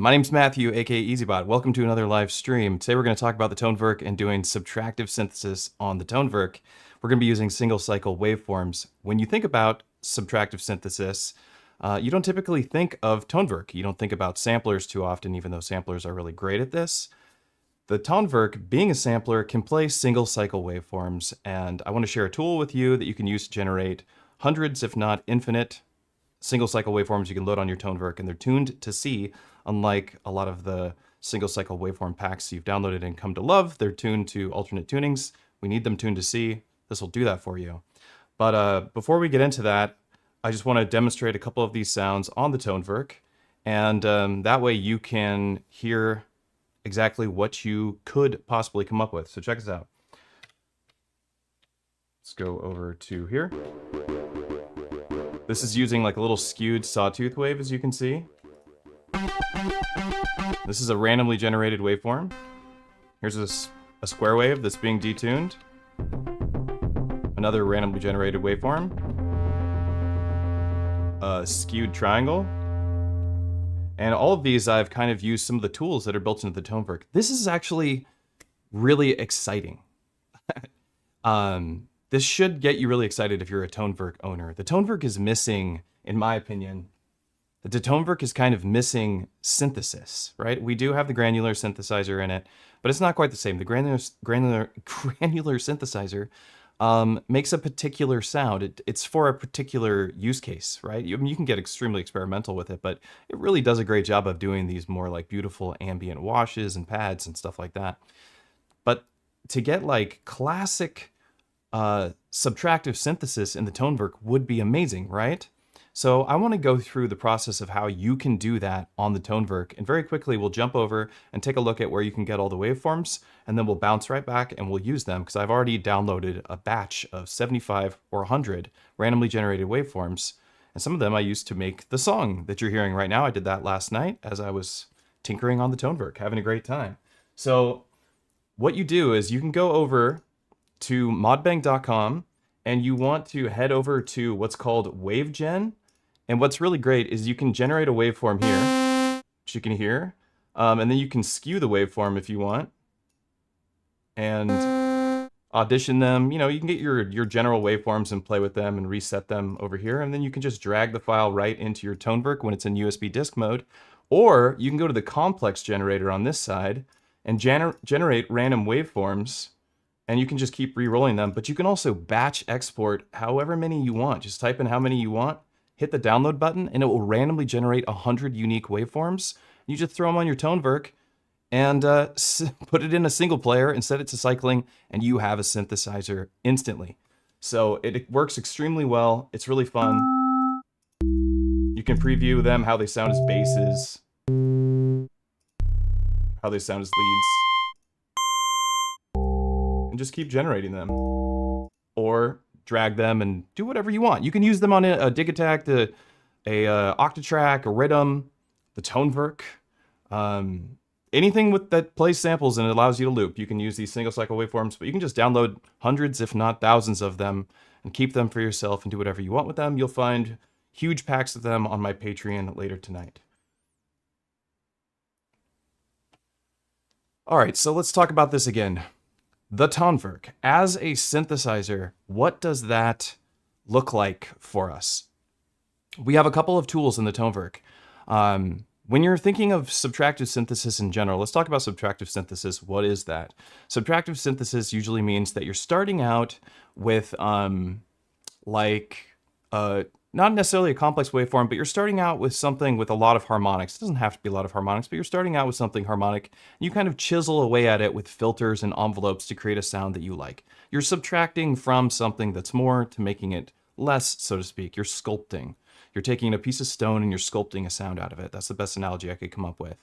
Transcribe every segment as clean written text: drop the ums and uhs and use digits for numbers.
My name's Matthew, aka EZBOT. Welcome to another live stream. Today we're going to talk about the Tonverk and doing subtractive synthesis on the Tonverk. We're going to be using single cycle waveforms. When you think about subtractive synthesis, you don't typically think of Tonverk. You don't think about samplers too often, even though samplers are really great at this. The Tonverk, being a sampler, can play single cycle waveforms, and I want to share a tool with you that you can use to generate hundreds, if not infinite, single cycle waveforms you can load on your Tonverk, and they're tuned to C, unlike a lot of the single cycle waveform packs you've downloaded and come to love. They're tuned to alternate tunings. We need them tuned to C. This will do that for you. But before we get into that, I just want to demonstrate a couple of these sounds on the Tonverk, and that way you can hear exactly what you could possibly come up with. So check this out. Let's go over to here. This is using like a little skewed sawtooth wave, as you can see. This is a randomly generated waveform. Here's a square wave that's being detuned. Another randomly generated waveform. A skewed triangle. And all of these, I've kind of used some of the tools that are built into the Tonverk. This is actually really exciting. This should get you really excited if you're a Tonverk owner. The Tonverk is missing, in my opinion, the Tonverk is kind of missing synthesis, right? We do have the granular synthesizer in it, but it's not quite the same. The granular synthesizer makes a particular sound. It's for a particular use case, right? You can get extremely experimental with it, but it really does a great job of doing these more like beautiful ambient washes and pads and stuff like that. But to get like classic subtractive synthesis in the Tonverk would be amazing, right? So I want to go through the process of how you can do that on the Tonverk, and very quickly we'll jump over and take a look at where you can get all the waveforms, and then we'll bounce right back and we'll use them because I've already downloaded a batch of 75 or 100 randomly generated waveforms, and some of them I used to make the song that you're hearing right now. I did that last night as I was tinkering on the Tonverk, having a great time. So what you do is you can go over to modbang.com and you want to head over to what's called WaveGen. And what's really great is you can generate a waveform here, which you can hear, and then you can skew the waveform if you want, and audition them. You know, you can get your general waveforms and play with them and reset them over here, and then you can just drag the file right into your Tonverk when it's in USB disk mode, or you can go to the complex generator on this side and generate random waveforms, and you can just keep re-rolling them. But you can also batch export however many you want. Just type in how many you want, hit the download button, and it will randomly generate 100 unique waveforms. You just throw them on your Tonverk and put it in a single player and set it to cycling, and you have a synthesizer instantly. So it works extremely well. It's really fun. You can preview them, how they sound as basses, how they sound as leads, and just keep generating them. Or drag them and do whatever you want. You can use them on a dig attack, a octatrack, a rhythm, the Tonverk, anything that plays samples and it allows you to loop. You can use these single cycle waveforms, but you can just download hundreds, if not thousands of them, and keep them for yourself and do whatever you want with them. You'll find huge packs of them on my Patreon later tonight. All right, so let's talk about this again. The Tonverk, as a synthesizer, what does that look like for us? We have a couple of tools in the Tonverk. When you're thinking of subtractive synthesis in general, let's talk about subtractive synthesis. What is that? Subtractive synthesis usually means that you're starting out with not necessarily a complex waveform, but you're starting out with something with a lot of harmonics. It doesn't have to be a lot of harmonics, but you're starting out with something harmonic. You kind of chisel away at it with filters and envelopes to create a sound that you like. You're subtracting from something that's more to making it less, so to speak. You're sculpting. You're taking a piece of stone and you're sculpting a sound out of it. That's the best analogy I could come up with.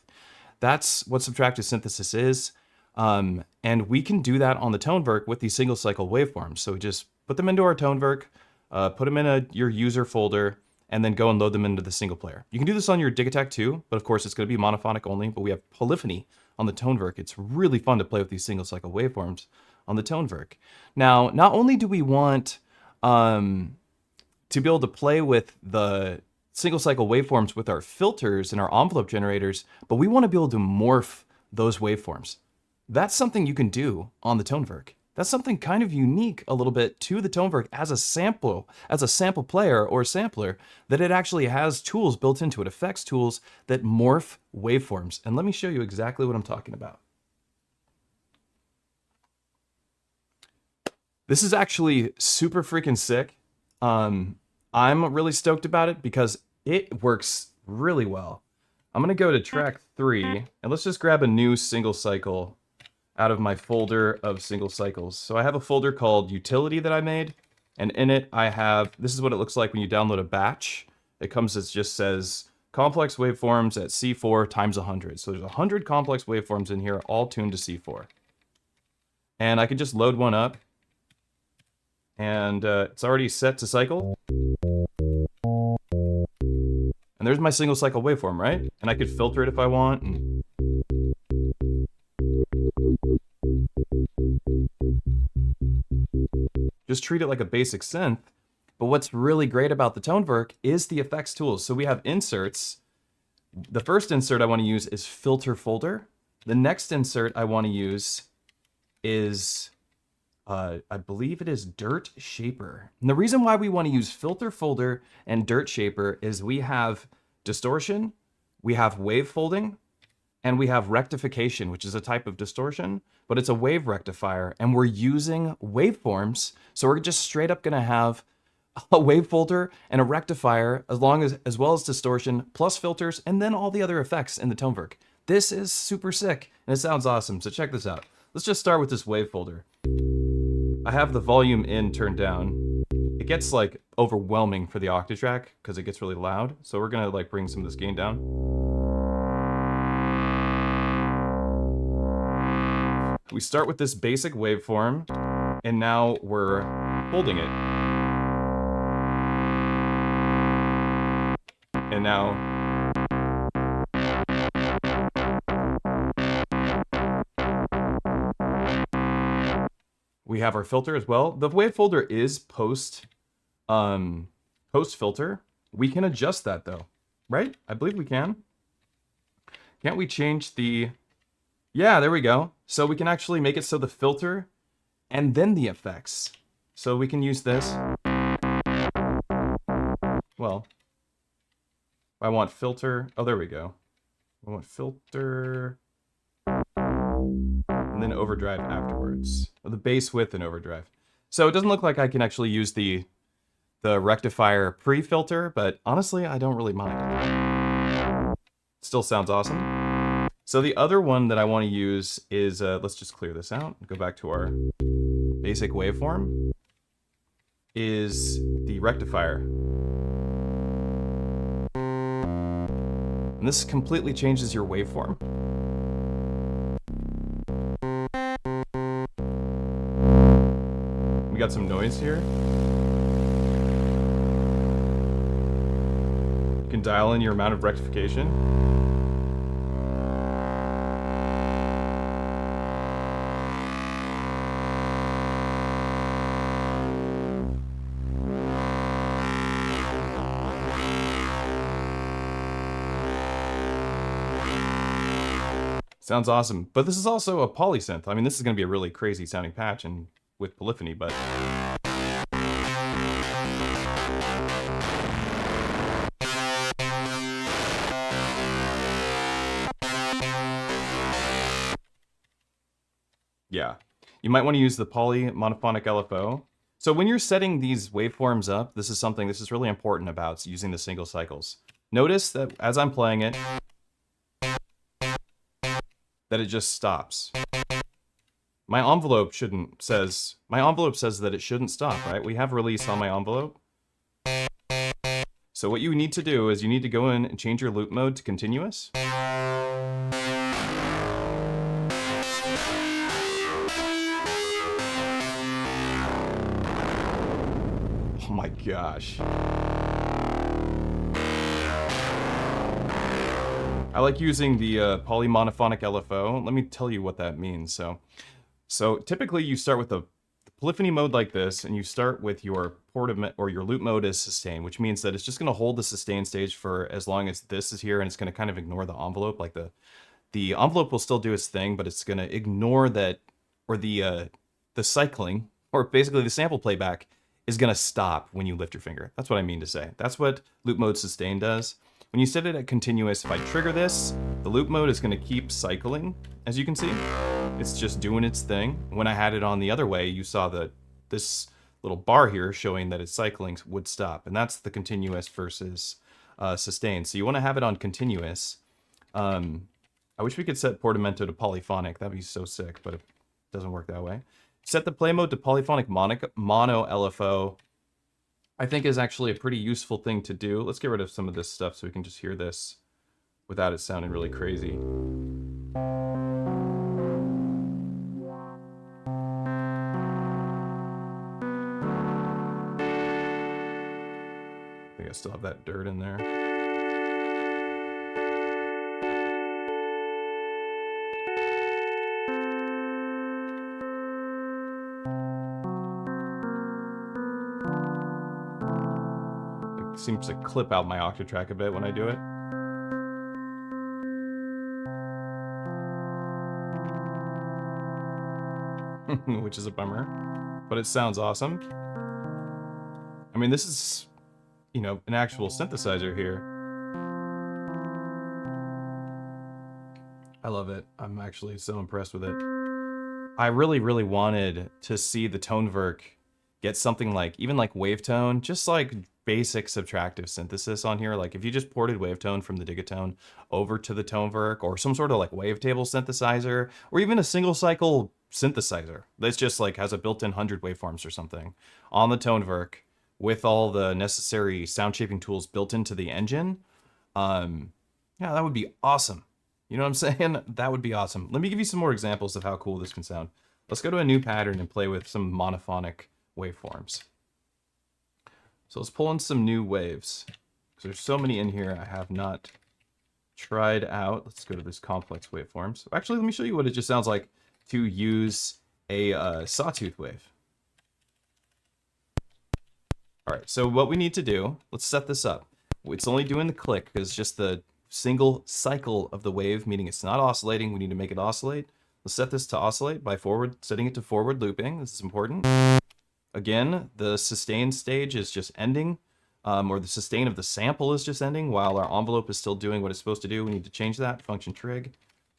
That's what subtractive synthesis is. And we can do that on the Tonverk with these single cycle waveforms. So we just put them into our Tonverk, put them in your user folder, and then go and load them into the single player. You can do this on your dig attack too, but of course it's going to be monophonic only, but we have polyphony on the Tonverk. It's really fun to play with these single cycle waveforms on the Tonverk. Now, not only do we want to be able to play with the single cycle waveforms with our filters and our envelope generators, but we want to be able to morph those waveforms. That's something you can do on the Tonverk. That's something kind of unique a little bit to the Tonverk as a sample player or sampler, that it actually has tools built into it, effects tools that morph waveforms. And let me show you exactly what I'm talking about. This is actually super freaking sick. I'm really stoked about it because it works really well. I'm gonna go to track 3 and let's just grab a new single cycle out of my folder of single cycles. So I have a folder called utility that I made, and in it I have, this is what it looks like when you download a batch. It comes, it just says complex waveforms at C4 times 100. So there's 100 complex waveforms in here, all tuned to C4. And I can just load one up, and it's already set to cycle. And there's my single cycle waveform, right? And I could filter it if I want. And just treat it like a basic synth. But what's really great about the Tonverk is the effects tools. So we have inserts. The first insert I want to use is filter folder. The next insert I want to use is, I believe it is dirt shaper. And the reason why we want to use filter folder and dirt shaper is we have distortion, we have wave folding, and we have rectification, which is a type of distortion, but it's a wave rectifier, and we're using waveforms. So we're just straight up gonna have a wave folder and a rectifier, as well as distortion, plus filters, and then all the other effects in the Tonverk. This is super sick, and it sounds awesome, so check this out. Let's just start with this wave folder. I have the volume in turned down. It gets like overwhelming for the octatrack because it gets really loud. So we're gonna like bring some of this gain down. We start with this basic waveform, and now we're holding it. And now we have our filter as well. The wave folder is post filter. We can adjust that though, right? I believe we can. Can't we change the, yeah, there we go. So we can actually make it so the filter and then the effects. So we can use this. Well, I want filter. Oh, there we go. I want filter and then overdrive afterwards. Or the bass width and overdrive. So it doesn't look like I can actually use the rectifier pre-filter, but honestly, I don't really mind. Still sounds awesome. So the other one that I want to use is, let's just clear this out, go back to our basic waveform, is the rectifier. And this completely changes your waveform. We got some noise here. You can dial in your amount of rectification. Sounds awesome. But this is also a polysynth. I mean, this is going to be a really crazy sounding patch and with polyphony, but yeah. You might want to use the Polyphonic LFO. So when you're setting these waveforms up, this is really important about using the single cycles. Notice that as I'm playing it, that it just stops. My envelope says that it shouldn't stop, right? We have release on my envelope. So what you need to do is you need to go in and change your loop mode to continuous. Oh my gosh. I like using the Polyphonic LFO. Let me tell you what that means. So typically you start with the polyphony mode like this, and you start with your or your loop mode as sustain, which means that it's just going to hold the sustain stage for as long as this is here, and it's going to kind of ignore the envelope. Like the envelope will still do its thing, but it's going to ignore that, or the cycling, or basically the sample playback is going to stop when you lift your finger. That's what I mean to say. That's what loop mode sustain does. When you set it at continuous, if I trigger this, the loop mode is going to keep cycling, as you can see. It's just doing its thing. When I had it on the other way, you saw that this little bar here showing that it's cycling would stop. And that's the continuous versus sustain. So you want to have it on continuous. I wish we could set portamento to polyphonic. That'd be so sick, but it doesn't work that way. Set the play mode to polyphonic mono LFO. I think is actually a pretty useful thing to do. Let's get rid of some of this stuff so we can just hear this without it sounding really crazy. I think I still have that dirt in there. Seems to clip out my octatrack a bit when I do it. Which is a bummer, but it sounds awesome. I mean, this is, you know, an actual synthesizer here. I love it. I'm actually so impressed with it. I really, really wanted to see the Tonverk get something like, even like Wavetone, just like basic subtractive synthesis on here. Like if you just ported Wavetone from the Digatone over to the Tonverk, or some sort of like wavetable synthesizer, or even a single cycle synthesizer that's just like has a built-in 100 waveforms or something on the Tonverk with all the necessary sound shaping tools built into the engine. Yeah, that would be awesome. You know what I'm saying? That would be awesome. Let me give you some more examples of how cool this can sound. Let's go to a new pattern and play with some monophonic waveforms. So let's pull in some new waves, because there's so many in here I have not tried out. Let's go to this complex waveforms. Actually, let me show you what it just sounds like to use a sawtooth wave. All right, so what we need to do, let's set this up. It's only doing the click because it's just the single cycle of the wave, meaning it's not oscillating. We need to make it oscillate. Let's set this to oscillate by setting it to forward looping. This is important. Again, the sustain stage is just ending, or the sustain of the sample is just ending while our envelope is still doing what it's supposed to do. We need to change that, function trig.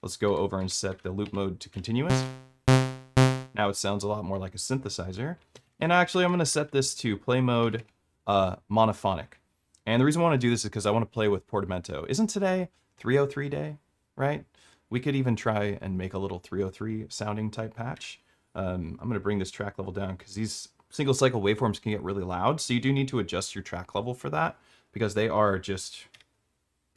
Let's go over and set the loop mode to continuous. Now it sounds a lot more like a synthesizer. And actually, I'm going to set this to play mode monophonic. And the reason I want to do this is because I want to play with portamento. Isn't today 303 day, right? We could even try and make a little 303 sounding type patch. I'm going to bring this track level down because these single cycle waveforms can get really loud. So you do need to adjust your track level for that because they are just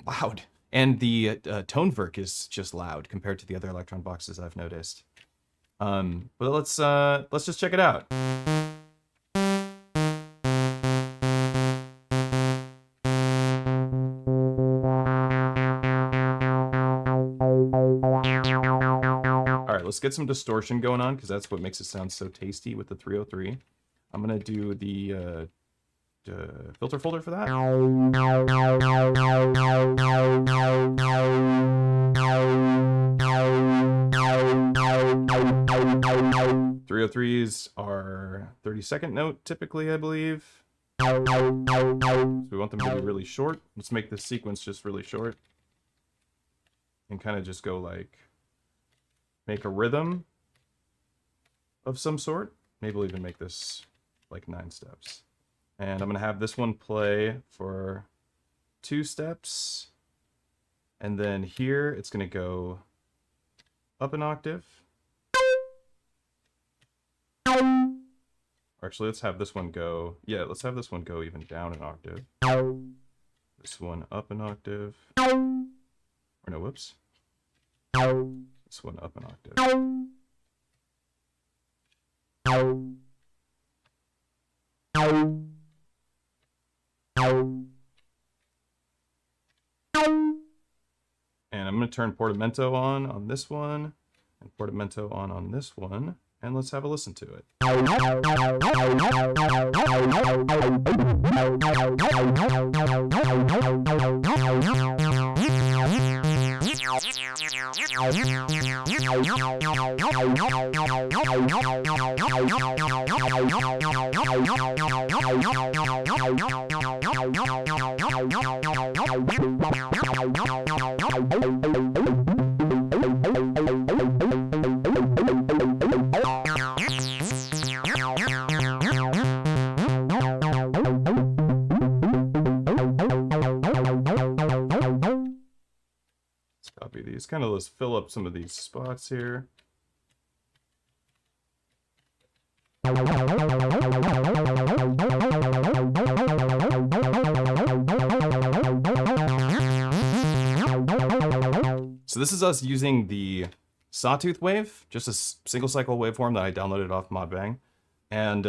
loud. And the Tonverk is just loud compared to the other Electron boxes I've noticed. But let's just check it out. Let's get some distortion going on because that's what makes it sound so tasty with the 303. I'm gonna do the filter folder for that. 303s are 30-second note typically, I believe. So we want them to be really short. Let's make this sequence just really short and kind of just go like, make a rhythm of some sort. Maybe we'll even make this like 9 steps. And I'm going to have this one play for 2 steps. And then here it's going to go up an octave. Actually, let's have this one go, yeah, let's have this one go even down an octave. This one up an octave. Or no, whoops. This one up an octave. And I'm going to turn portamento on this one, and portamento on this one. and let's have a listen to it. Copy these, kind of let's fill up some of these spots here. So this is us using the Sawtooth wave, just a single cycle waveform that I downloaded off Modbang, and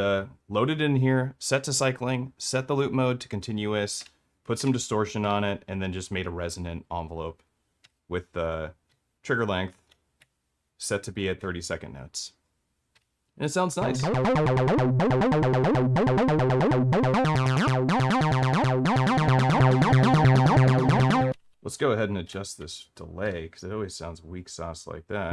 loaded in here, set to cycling, set the loop mode to continuous, put some distortion on it, and then just made a resonant envelope with the trigger length set to be at 30-second notes. And it sounds nice. Let's go ahead and adjust this delay, because it always sounds weak sauce like that.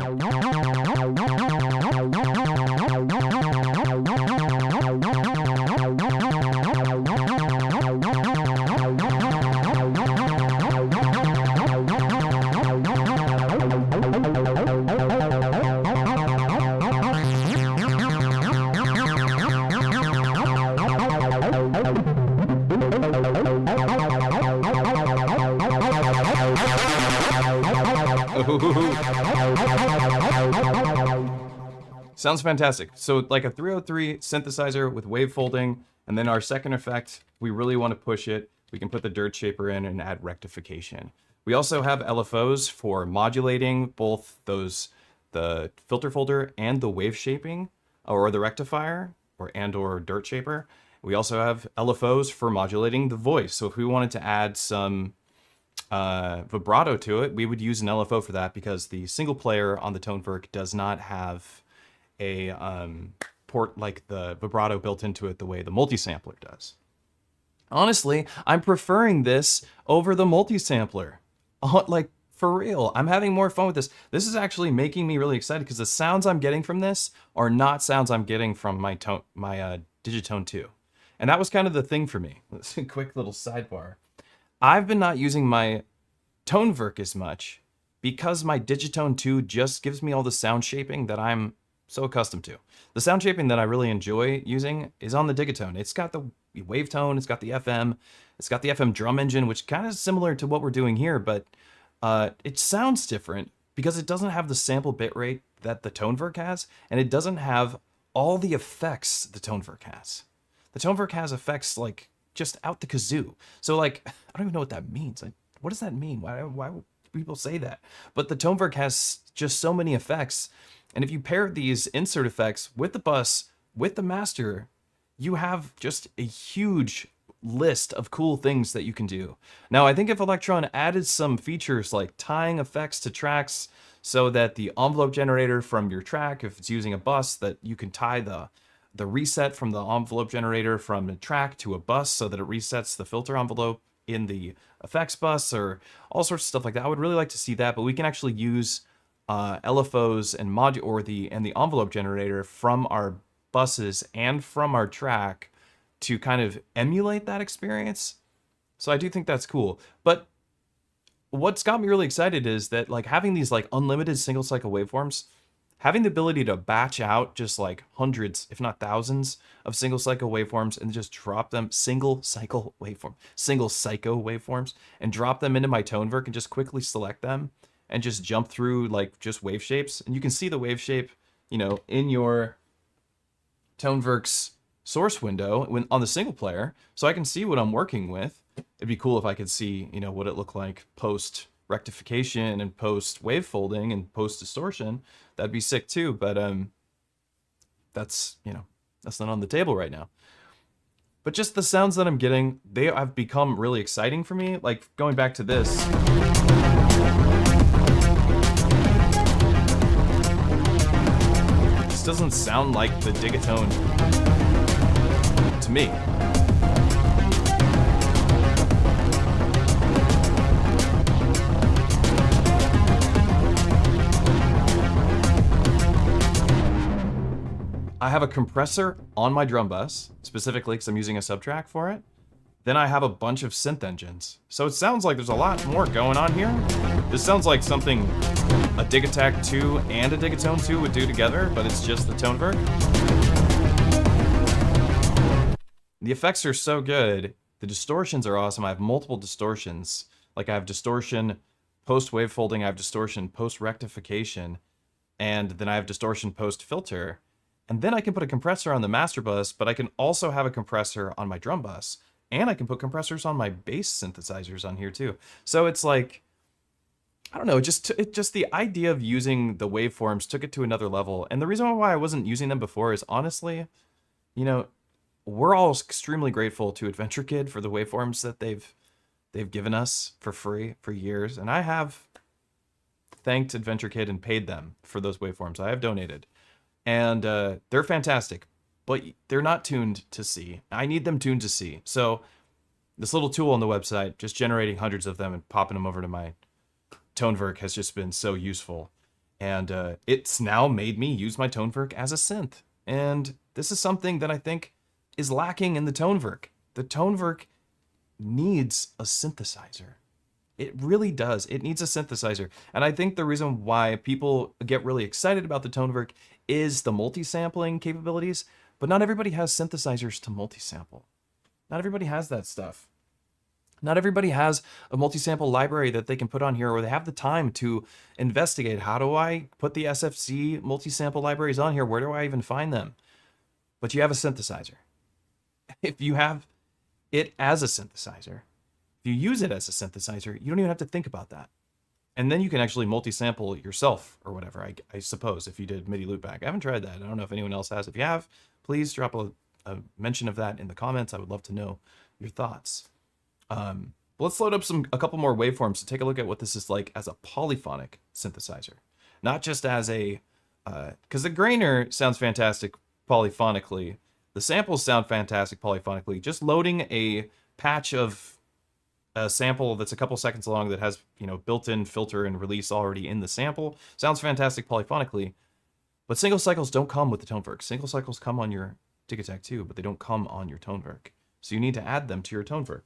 Sounds fantastic. So like a 303 synthesizer with wave folding, and then our second effect, we really want to push it. We can put the dirt shaper in and add rectification. We also have LFOs for modulating both the filter folder and the wave shaping, or the rectifier, or dirt shaper. We also have LFOs for modulating the voice. So if we wanted to add some vibrato to it, we would use an LFO for that, because the single player on the Tonverk does not have a port like the vibrato built into it the way the multi-sampler does. Honestly, I'm preferring this over the multi-sampler. Like, for real, I'm having more fun with this. This is actually making me really excited, because the sounds I'm getting from this are not sounds I'm getting from my Digitone 2. And that was kind of the thing for me. Let's do a quick little sidebar. I've been not using my Tonverk as much because my Digitone 2 just gives me all the sound shaping that I'm so accustomed to. The sound shaping that I really enjoy using is on the Digitone. It's got the wave tone, it's got the FM, it's got the FM drum engine, which kind of is similar to what we're doing here, but it sounds different because it doesn't have the sample bitrate that the Tonverk has, and it doesn't have all the effects the Tonverk has. The Tonverk has effects like just out the kazoo. So like, I don't even know what that means. Like, what does that mean? Why would people say that? But the Tonverk has just so many effects. And if you pair these insert effects with the bus, with the master, you have just a huge list of cool things that you can do. Now, I think if Electron added some features like tying effects to tracks so that the envelope generator from your track, if it's using a bus, that you can tie the reset from the envelope generator from a track to a bus so that it resets the filter envelope in the effects bus, or all sorts of stuff like that. I would really like to see that, but we can actually use LFOs and the envelope generator from our buses and from our track to kind of emulate that experience. So I do think that's cool. But what's got me really excited is that like having these like unlimited single cycle waveforms, having the ability to batch out just like hundreds, if not thousands of single cycle waveforms and just drop them, single psycho waveforms, and drop them into my Tonverk and just quickly select them and just jump through like just wave shapes. And you can see the wave shape, you know, in your Tonverk's source window when on the single player, so I can see what I'm working with. It'd be cool if I could see, you know, what it looked like post rectification and post wave folding and post distortion. That'd be sick too, but that's, you know, that's not on the table right now. But just the sounds that I'm getting, they have become really exciting for me. Like going back to this. doesn't sound like the digatone to me. I have a compressor on my drum bus, specifically because I'm using a Subtract for it. Then I have a bunch of synth engines. So it sounds like there's a lot more going on here. This sounds like something a Dig Attack 2 and a Digatone 2 would do together, but it's just the Tonverk. The effects are so good. The distortions are awesome. I have multiple distortions. Like I have distortion post-wavefolding, I have distortion post-rectification, and then I have distortion post-filter. And then I can put a compressor on the master bus, but I can also have a compressor on my drum bus. And I can put compressors on my bass synthesizers on here too. So it's like, I don't know, just the idea of using the waveforms took it to another level. And the reason why I wasn't using them before is honestly, you know, we're all extremely grateful to Adventure Kid for the waveforms that they've given us for free for years. And I have thanked Adventure Kid and paid them for those waveforms. I have donated. And they're fantastic, but they're not tuned to C. I need them tuned to C. So this little tool on the website, just generating hundreds of them and popping them over to my Tonverk has just been so useful. And it's now made me use my Tonverk as a synth. And this is something that I think is lacking in the Tonverk. The Tonverk needs a synthesizer. It really does. It needs a synthesizer. And I think the reason why people get really excited about the Tonverk is the multi-sampling capabilities, but not everybody has synthesizers to multi-sample. Not everybody has that stuff. Not everybody has a multi-sample library that they can put on here, or they have the time to investigate, how do I put the SFC multi-sample libraries on here? Where do I even find them? But you have a synthesizer. If you have it as a synthesizer, if you use it as a synthesizer, you don't even have to think about that. And then you can actually multi-sample yourself or whatever, I suppose, if you did MIDI loopback. I haven't tried that. I don't know if anyone else has. If you have, please drop a mention of that in the comments. I would love to know your thoughts. Let's load up a couple more waveforms to take a look at what this is like as a polyphonic synthesizer. Not just as a, because the grainer sounds fantastic polyphonically. The samples sound fantastic polyphonically. Just loading a patch of a sample that's a couple seconds long that has, you know, built-in filter and release already in the sample sounds fantastic polyphonically, but single cycles don't come with the Tonverk. Single cycles come on your Dig Attack 2, but they don't come on your Tonverk. So you need to add them to your Tonverk.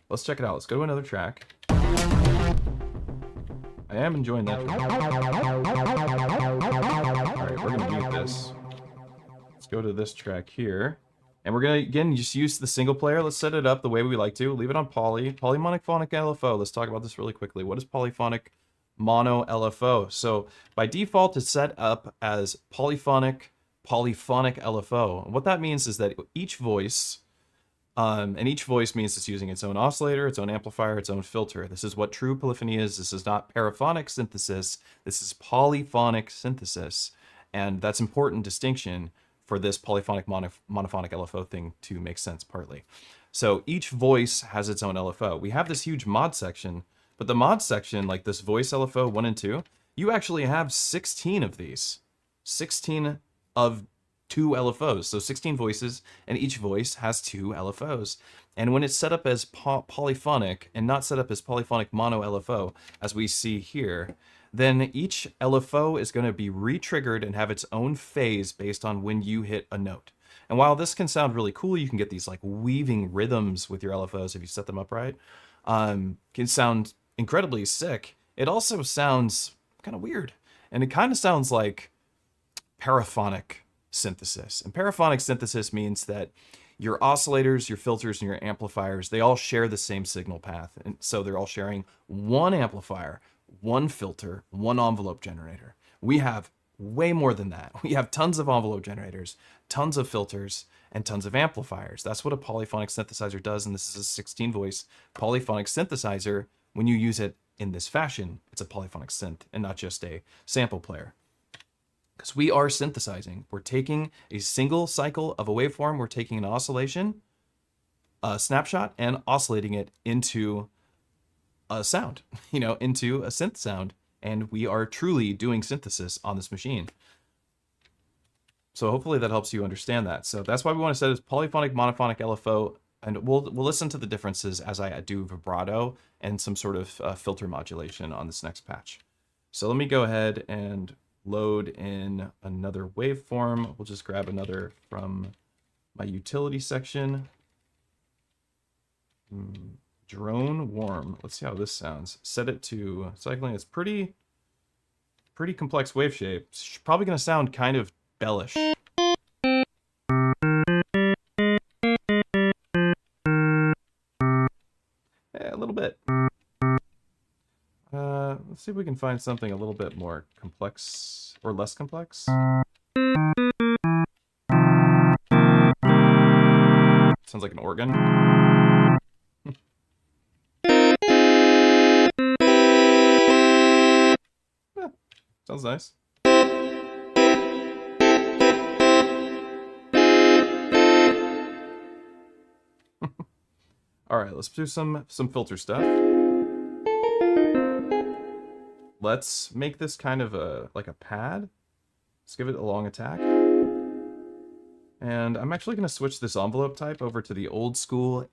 Let's check it out. Let's go to another track. I am enjoying that. All right, we're gonna mute this. Let's go to this track here. And we're going to, again, just use the single player. Let's set it up the way we like to. Leave it on poly. Polyphonic LFO. Let's talk about this really quickly. What is polyphonic mono LFO? So by default, it's set up as polyphonic LFO. And what that means is that each voice, and each voice means it's using its own oscillator, its own amplifier, its own filter. This is what true polyphony is. This is not paraphonic synthesis. This is polyphonic synthesis. And that's important distinction for this polyphonic monophonic LFO thing to make sense partly. So each voice has its own LFO. We have this huge mod section, but the mod section, like this voice LFO 1 and 2, you actually have 16 of these. 16 of 2 LFOs. So 16 voices, and each voice has 2 LFOs. And when it's set up as polyphonic and not set up as polyphonic mono LFO, as we see here, then each LFO is going to be re-triggered and have its own phase based on when you hit a note. And while this can sound really cool, you can get these like weaving rhythms with your LFOs if you set them up right. Can sound incredibly sick. It also sounds kind of weird. And it kind of sounds like paraphonic synthesis. And paraphonic synthesis means that your oscillators, your filters, and your amplifiers, they all share the same signal path. And so they're all sharing one amplifier, one filter, one envelope generator. We have way more than that. We have tons of envelope generators, tons of filters, and tons of amplifiers. That's what a polyphonic synthesizer does, and this is a 16-voice polyphonic synthesizer. When you use it in this fashion, it's a polyphonic synth and not just a sample player. Because we are synthesizing. We're taking a single cycle of a waveform, we're taking an oscillation, a snapshot, and oscillating it into a sound, into a synth sound. and we are truly doing synthesis on this machine. So hopefully that helps you understand that. So that's why we want to set as polyphonic, monophonic LFO, and we'll listen to the differences as I do vibrato and some sort of filter modulation on this next patch. So let me go ahead and load in another waveform. We'll just grab another from my utility section. Drone warm. Let's see how this sounds. Set it to cycling. It's pretty complex wave shape. It's probably going to sound kind of bellish. A little bit. Let's see if we can find something a little bit more complex or less complex. Sounds like an organ. Yeah, sounds nice. All right, let's do some filter stuff. Let's make this kind of like a pad. Let's give it a long attack. And I'm actually going to switch this envelope type over to the old school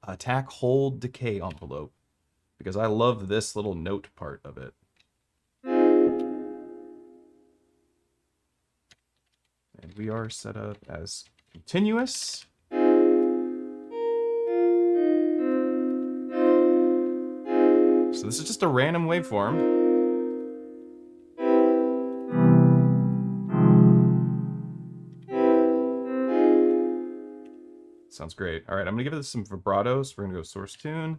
attack, hold, decay envelope, because I love this little note part of it. And we are set up as continuous. So this is just a random waveform. Sounds great. All right, I'm gonna give this some vibrato. So we're gonna go source tune,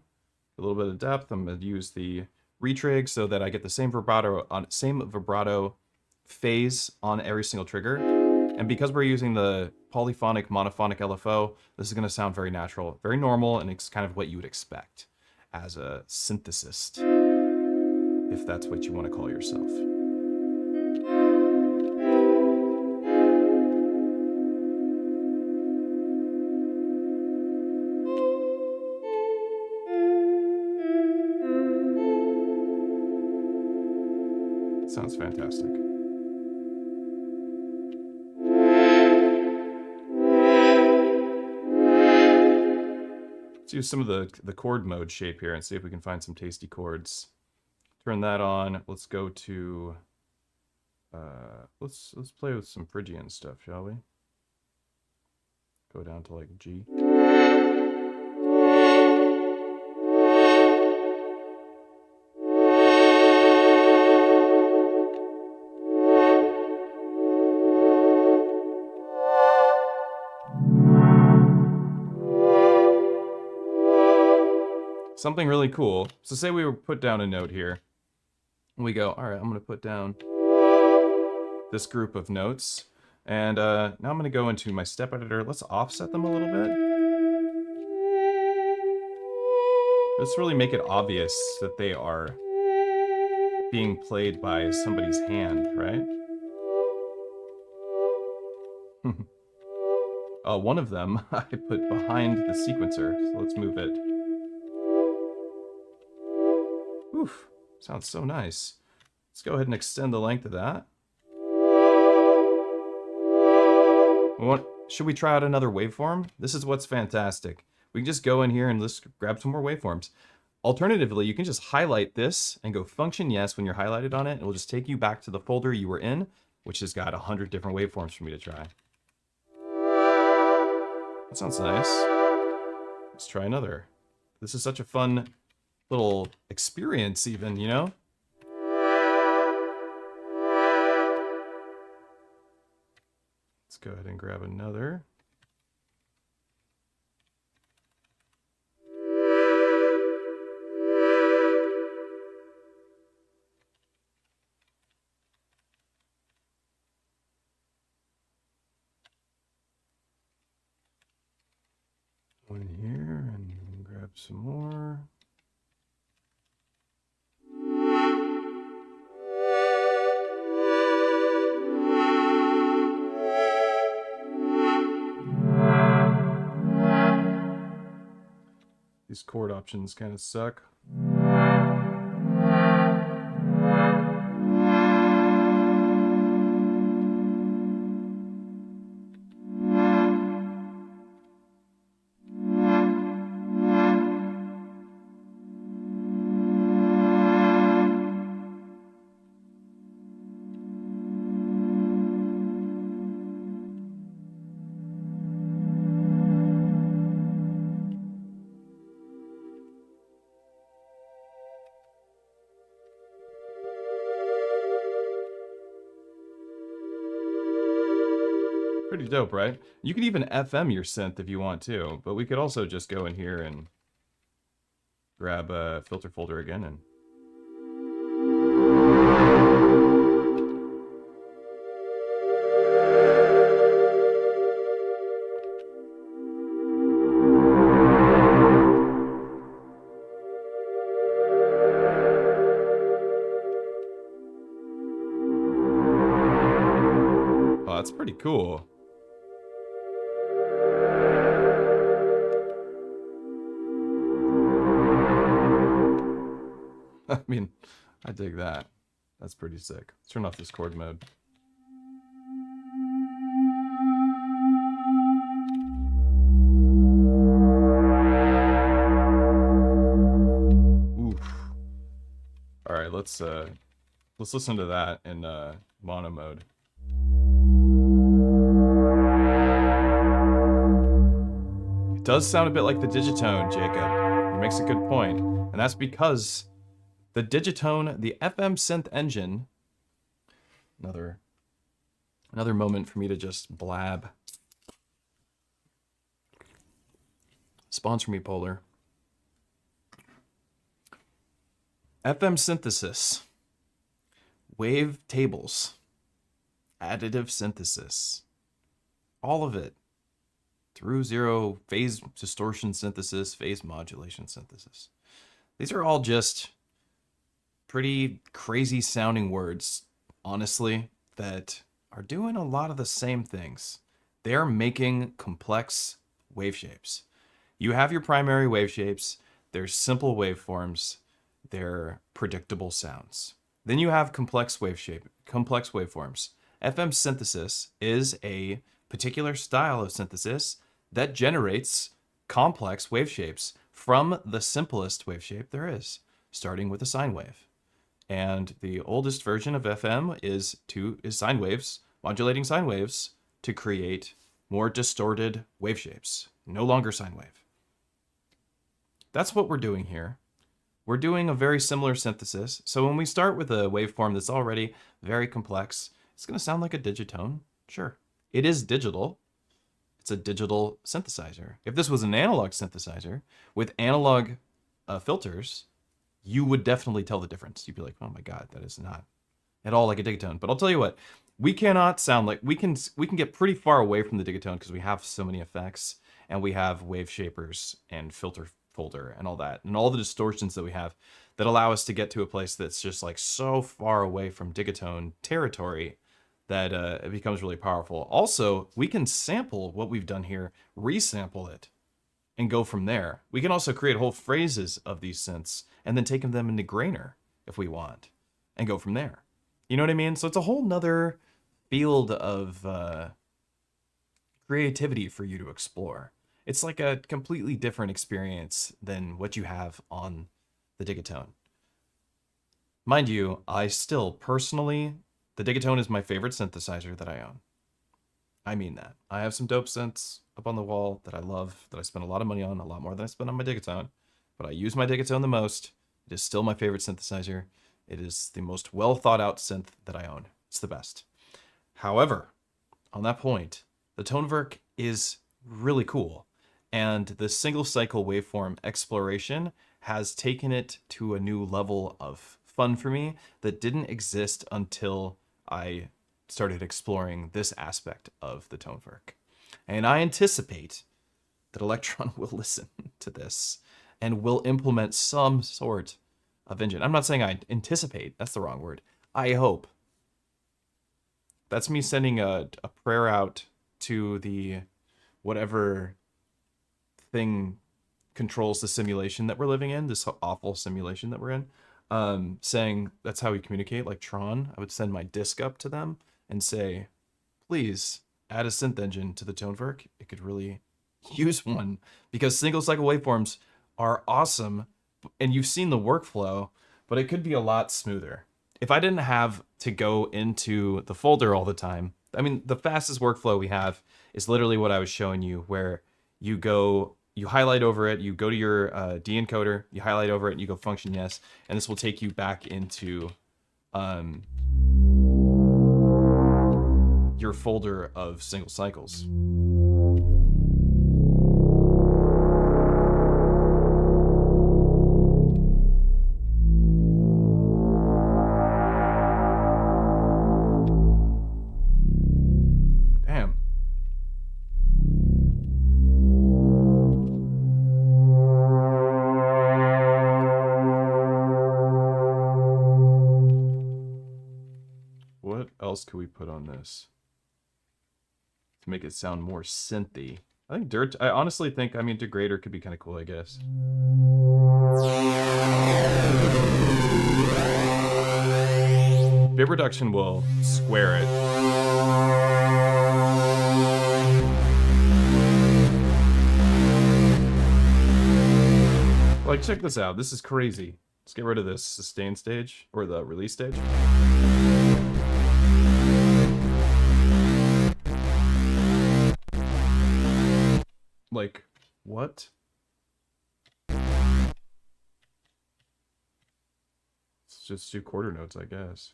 a little bit of depth. I'm gonna use the retrig so that I get the same vibrato phase on every single trigger. And because we're using the polyphonic monophonic LFO, this is gonna sound very natural, very normal, and it's kind of what you would expect as a synthesist, if that's what you want to call yourself. Sounds fantastic. Let's use some of the chord mode shape here and see if we can find some tasty chords. Turn that on. Let's go to let's play with some Phrygian stuff, shall we? Go down to like G. Something really cool. So say we put down a note here. And we go, all right, I'm going to put down this group of notes. And now I'm going to go into my step editor. Let's offset them a little bit. Let's really make it obvious that they are being played by somebody's hand, right? One of them I put behind the sequencer. So let's move it. Oof, sounds so nice. Let's go ahead and extend the length of that. Should we try out another waveform? This is what's fantastic. We can just go in here and let's grab some more waveforms. Alternatively, you can just highlight this and go function yes when you're highlighted on it. And it will just take you back to the folder you were in, which has got 100 different waveforms for me to try. That sounds nice. Let's try another. This is such a fun little experience even, you know? Let's go ahead and grab another. One here and grab some more. These chord options kind of suck. Pretty dope, right? You could even FM your synth if you want to, but we could also just go in here and grab a filter folder again and... Oh, that's pretty cool. I mean, I dig that. That's pretty sick. Let's turn off this chord mode. Oof. All right, let's listen to that in mono mode. It does sound a bit like the digitone, Jacob. He makes a good point, and that's because the digitone, the FM synth engine, another moment for me to just blab. Sponsor me, Polar. FM synthesis, wave tables, additive synthesis, all of it through zero, phase distortion synthesis, phase modulation synthesis. These are all just pretty crazy sounding words, honestly, that are doing a lot of the same things. They are making complex wave shapes. You have your primary wave shapes, they're simple waveforms, they're predictable sounds. Then you have complex waveforms. FM synthesis is a particular style of synthesis that generates complex wave shapes from the simplest wave shape there is, starting with a sine wave. And the oldest version of FM is sine waves, modulating sine waves to create more distorted wave shapes. No longer sine wave. That's what we're doing here. We're doing a very similar synthesis. So when we start with a waveform that's already very complex, it's going to sound like a digitone. Sure. It is digital. It's a digital synthesizer. If this was an analog synthesizer with analog filters, you would definitely tell the difference. You'd be like, oh my God, that is not at all like a digitone. But I'll tell you what, we cannot sound like, we can get pretty far away from the digitone because we have so many effects and we have wave shapers and filter folder and all that, and all the distortions that we have that allow us to get to a place that's just like so far away from digitone territory that it becomes really powerful. Also, we can sample what we've done here, resample it, and go from there. We can also create whole phrases of these synths and then take them into Grainer if we want and go from there. You know what I mean? So it's a whole nother field of creativity for you to explore. It's like a completely different experience than what you have on the digitone. Mind you, I still personally, the digitone is my favorite synthesizer that I own. I mean that. I have some dope synths up on the wall that I love, that I spend a lot of money on, a lot more than I spend on my digitone. But I use my digitone the most. It is still my favorite synthesizer. It is the most well thought out synth that I own. It's the best. However, on that point, the Tonverk is really cool. And the single cycle waveform exploration has taken it to a new level of fun for me that didn't exist until I started exploring this aspect of the Tonverk. And I anticipate that Electron will listen to this and will implement some sort of engine. I'm not saying I anticipate, that's the wrong word. I hope. That's me sending a prayer out to the whatever thing controls the simulation that we're living in, this awful simulation that we're in, saying that's how we communicate, like Tron. I would send my disk up to them and say, please add a synth engine to the Tonverk. It could really use one because single cycle waveforms are awesome and you've seen the workflow, but it could be a lot smoother. If I didn't have to go into the folder all the time, I mean, the fastest workflow we have is literally what I was showing you, where you go, you highlight over it, you go to your de-encoder, you highlight over it, and you go function yes, and this will take you back into your folder of single cycles. Damn. What else could we put on this to make it sound more synthy? I honestly think, I mean, degrader could be kind of cool, I guess. Bit reduction will square it. Like, check this out. This is crazy. Let's get rid of this sustain stage, or the release stage. Like, what? Let's just do quarter notes, I guess.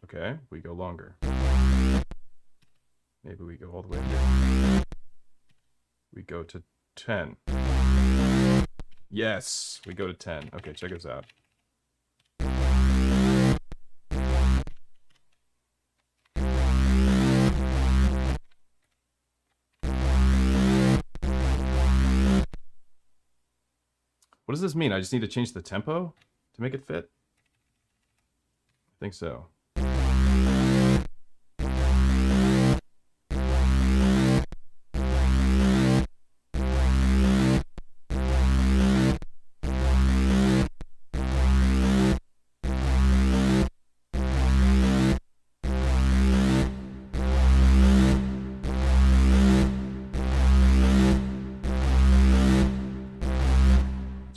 Okay, we go longer. Maybe we go all the way here. We go to 10. Yes, we go to 10. Okay, check us out. What does this mean? I just need to change the tempo to make it fit? I think so.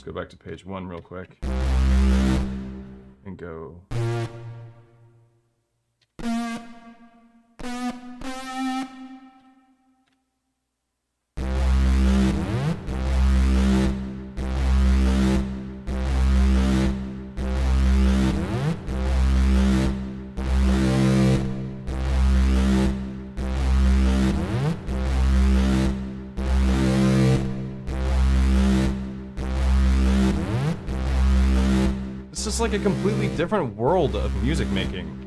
Go back to page 1 real quick and go. It's just like a completely different world of music making.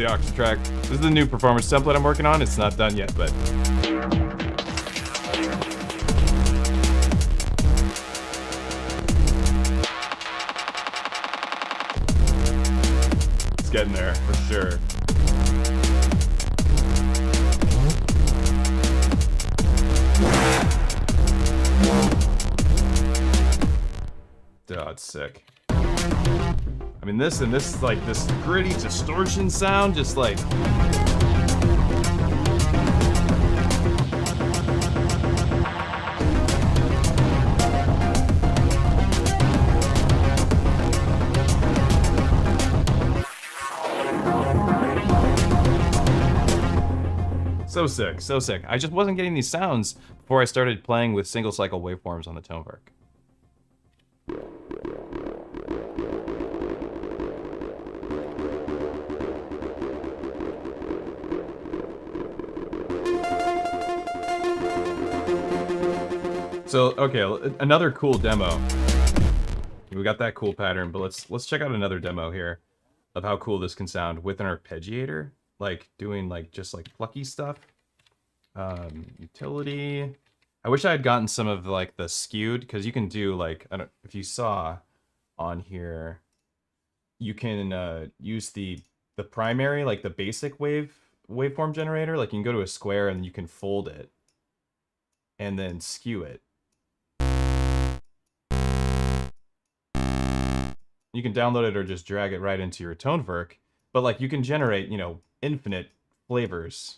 aux track. This is the new performance template I'm working on. It's not done yet, but... it's getting there, for sure. Oh, it's sick. I mean, this like this gritty distortion sound, just like. So sick, so sick. I just wasn't getting these sounds before I started playing with single cycle waveforms on the Tonverk. So, okay, another cool demo. We got that cool pattern, but let's check out another demo here of how cool this can sound with an arpeggiator, like doing like just like plucky stuff. Utility. I wish I had gotten some of like the skewed, because you can do like, I don't, if you saw on here, you can use the primary, like the basic waveform generator. Like you can go to a square and you can fold it and then skew it. You can download it or just drag it right into your Tonverk, but like you can generate, you know, infinite flavors.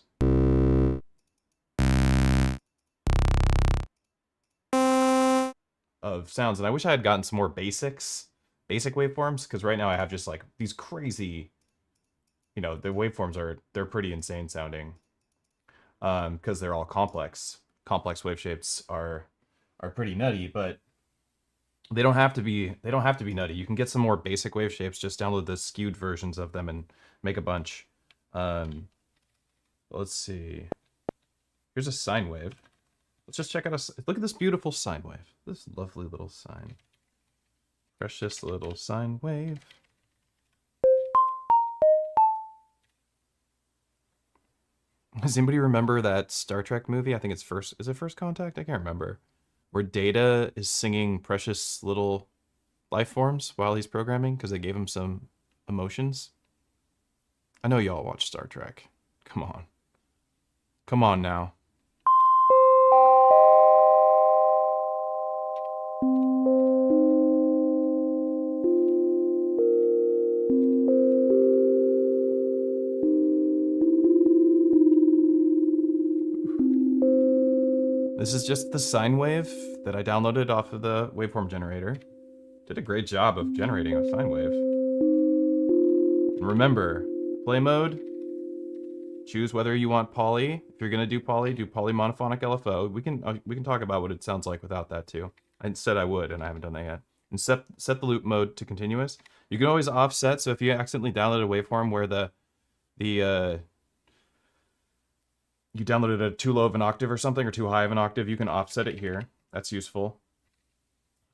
Of sounds, and I wish I had gotten some more basic waveforms, because right now I have just like these crazy, you know, the waveforms they're pretty insane sounding, because they're all complex wave shapes are pretty nutty, but they don't have to be nutty. You can get some more basic wave shapes, just download the skewed versions of them and make a bunch. Let's see, here's a sine wave. Let's just check out look at this beautiful sine wave. This lovely little sine. Precious little sine wave. Does anybody remember that Star Trek movie? I think it's is it First Contact? I can't remember. Where Data is singing precious little life forms while he's programming because they gave him some emotions. I know y'all watch Star Trek. Come on. Come on now. This is just the sine wave that I downloaded off of the waveform generator. Did a great job of generating a sine wave. And remember, play mode, choose whether you want poly. If you're gonna do poly monophonic LFO. We can talk about what it sounds like without that too. I said I would, and I haven't done that yet. And set the loop mode to continuous. You can always offset, so if you accidentally download a waveform where you downloaded a too low of an octave or something, or too high of an octave, you can offset it here. That's useful.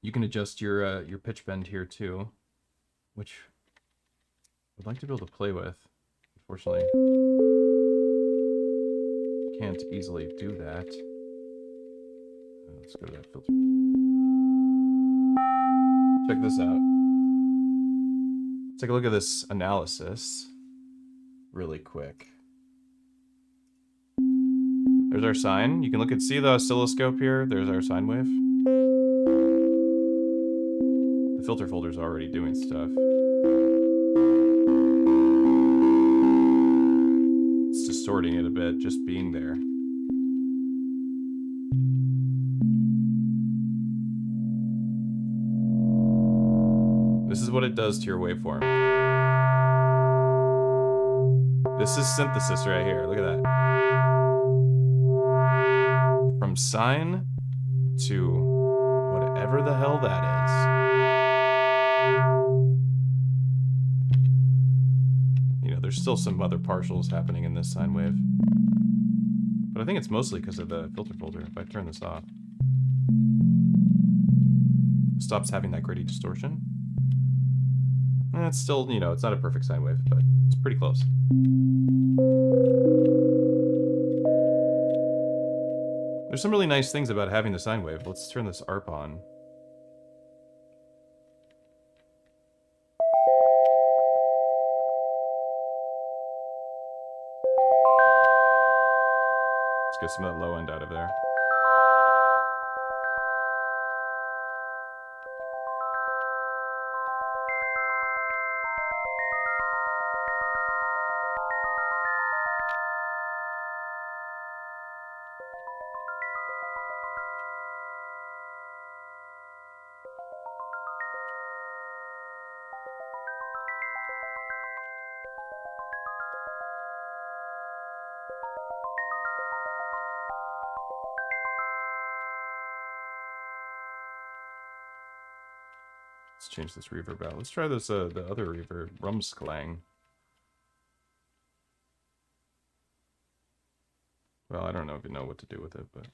You can adjust your pitch bend here too, which I'd like to be able to play with. Unfortunately, can't easily do that. Let's go to that filter. Check this out. Let's take a look at this analysis really quick. There's our sine. You can see the oscilloscope here. There's our sine wave. The filter folder's already doing stuff. It's distorting it a bit, just being there. This is what it does to your waveform. This is synthesis right here. Look at that. From sine to whatever the hell that is. You know, there's still some other partials happening in this sine wave. But I think it's mostly because of the filter folder. If I turn this off, it stops having that gritty distortion. It's still, you know, it's not a perfect sine wave, but it's pretty close. There's some really nice things about having the sine wave. Let's turn this ARP on. Let's get some of that low end out of there. Let's change this reverb out. Let's try this, the other reverb, Rumsklang. Well, I don't know if you know what to do with it, but...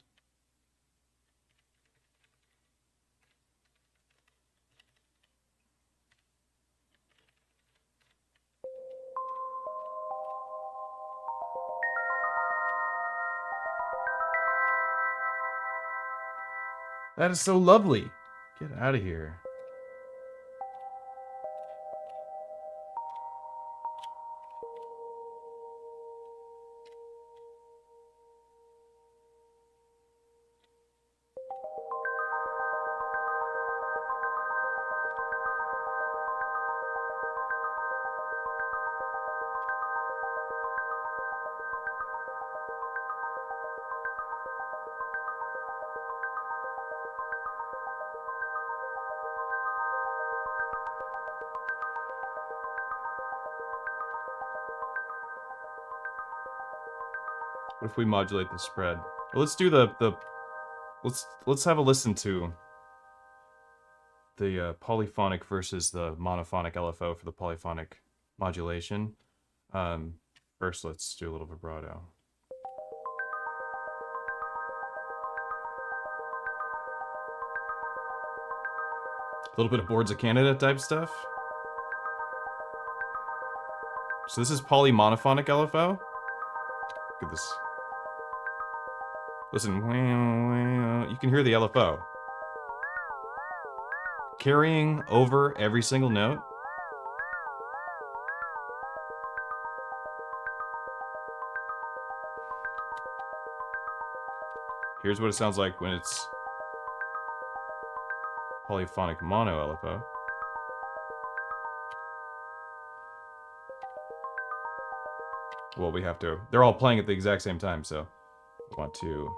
That is so lovely! Get out of here. What if we modulate the spread? Well, let's do let's have a listen to the polyphonic versus the monophonic LFO for the polyphonic modulation. First, let's do a little vibrato. A little bit of Boards of Canada type stuff. So this is polymonophonic LFO. Look at this. Listen, you can hear the LFO carrying over every single note. Here's what it sounds like when it's polyphonic mono LFO. Well, we have to... They're all playing at the exact same time, so... I want to...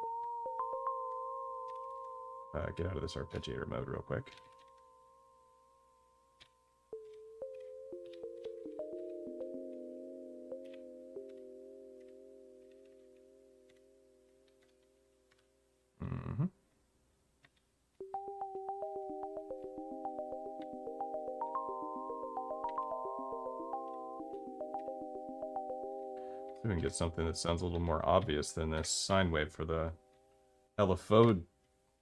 get out of this arpeggiator mode real quick. See if we can get something that sounds a little more obvious than this sine wave for the LFO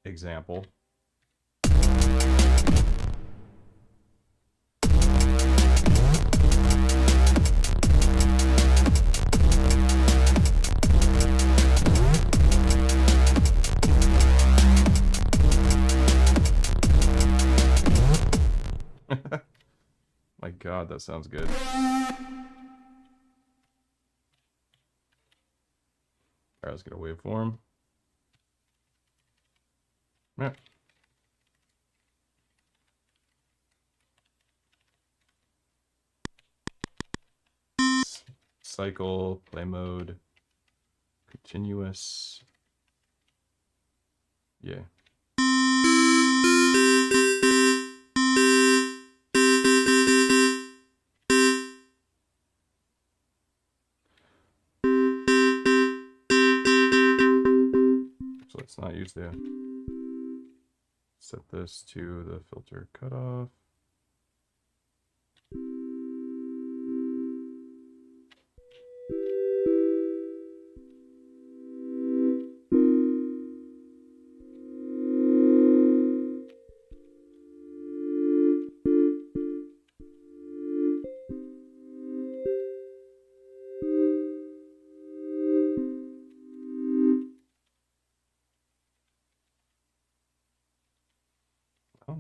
example. My God, that sounds good. Alright, let's get a waveform. Yeah. Cycle, play mode, continuous. Yeah. So let's not use the... Set this to the filter cutoff.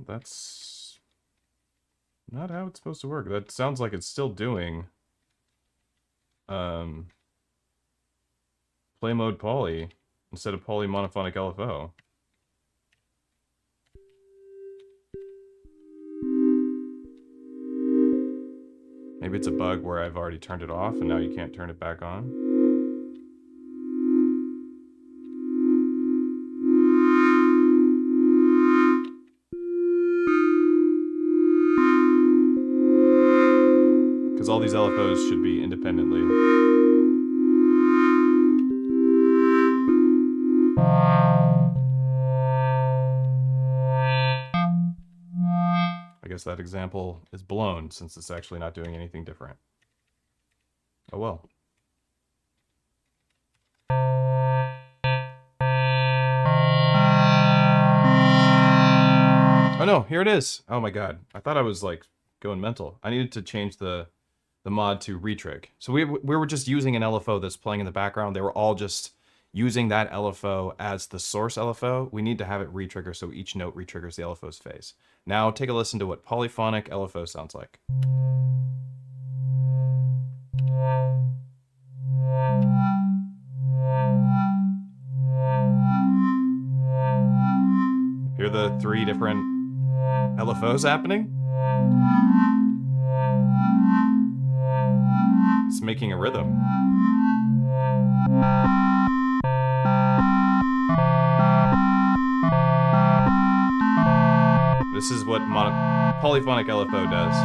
Well, that's not how it's supposed to work. That sounds like it's still doing play mode poly instead of poly monophonic LFO. Maybe it's a bug where I've already turned it off and now you can't turn it back on. Because all these LFOs should be independently. I guess that example is blown since it's actually not doing anything different. Oh well. Oh no, here it is. Oh my god. I thought I was like going mental. I needed to change the mod to retrig. So we were just using an LFO that's playing in the background. They were all just using that LFO as the source LFO. We need to have it retrigger so each note retriggers the LFO's phase. Now take a listen to what polyphonic LFO sounds like. Hear the 3 different LFOs happening? It's making a rhythm. This is what polyphonic LFO does.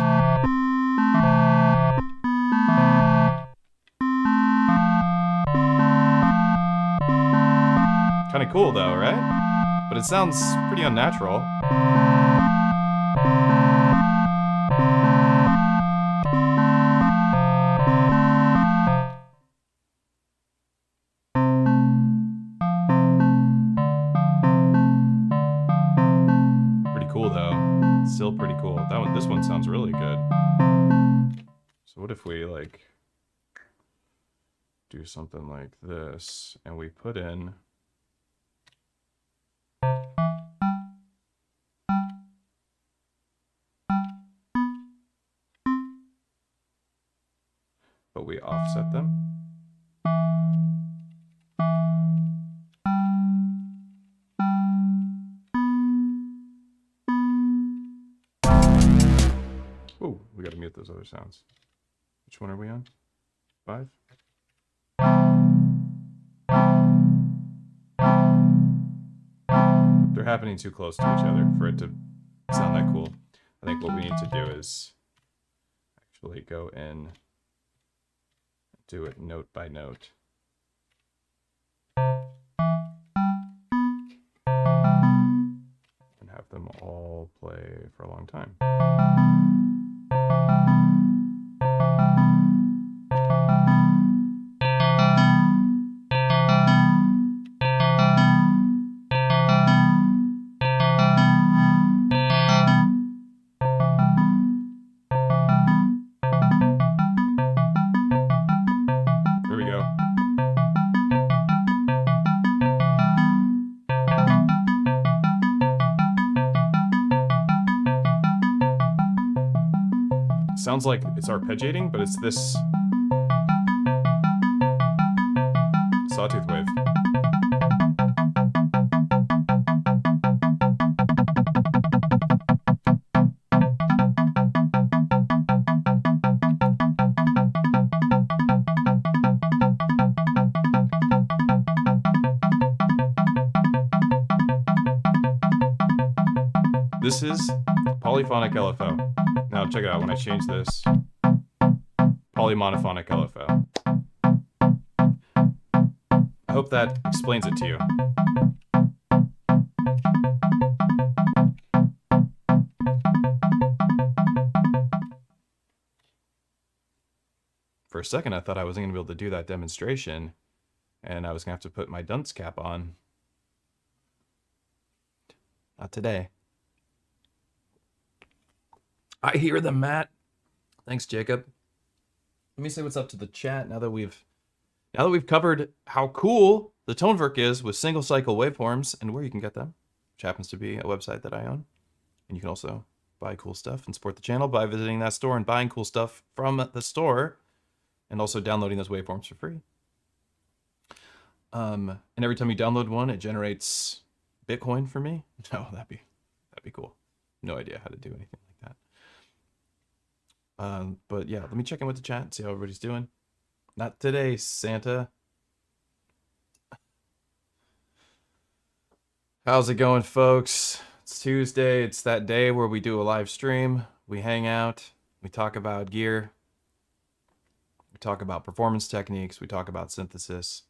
Kind of cool though, right? But it sounds pretty unnatural. Still pretty cool. This one sounds really good. So what if we like do something like this and we put in but we offset them. Oh, we gotta mute those other sounds. Which one are we on? 5? They're happening too close to each other for it to sound that cool. I think what we need to do is actually go in and do it note by note. And have them all play for a long time. There we go. Sounds like it's arpeggiating, but it's this sawtooth wave. This is polyphonic LFO. Now check it out when I change this. Polymonophonic LFO. I hope that explains it to you. For a second I thought I wasn't going to be able to do that demonstration and I was going to have to put my dunce cap on. Not today. I hear them, Matt. Thanks, Jacob. Let me say what's up to the chat now that we've covered how cool the Tonverk is with single cycle waveforms and where you can get them, which happens to be a website that I own. And you can also buy cool stuff and support the channel by visiting that store and buying cool stuff from the store, and also downloading those waveforms for free. And every time you download one, it generates Bitcoin for me. No, that'd be cool. No idea how to do anything like that. But yeah, let me check in with the chat and see how everybody's doing. Not today, Santa. How's it going, folks? It's Tuesday. It's that day where we do a live stream. We hang out. We talk about gear. We talk about performance techniques. We talk about synthesis.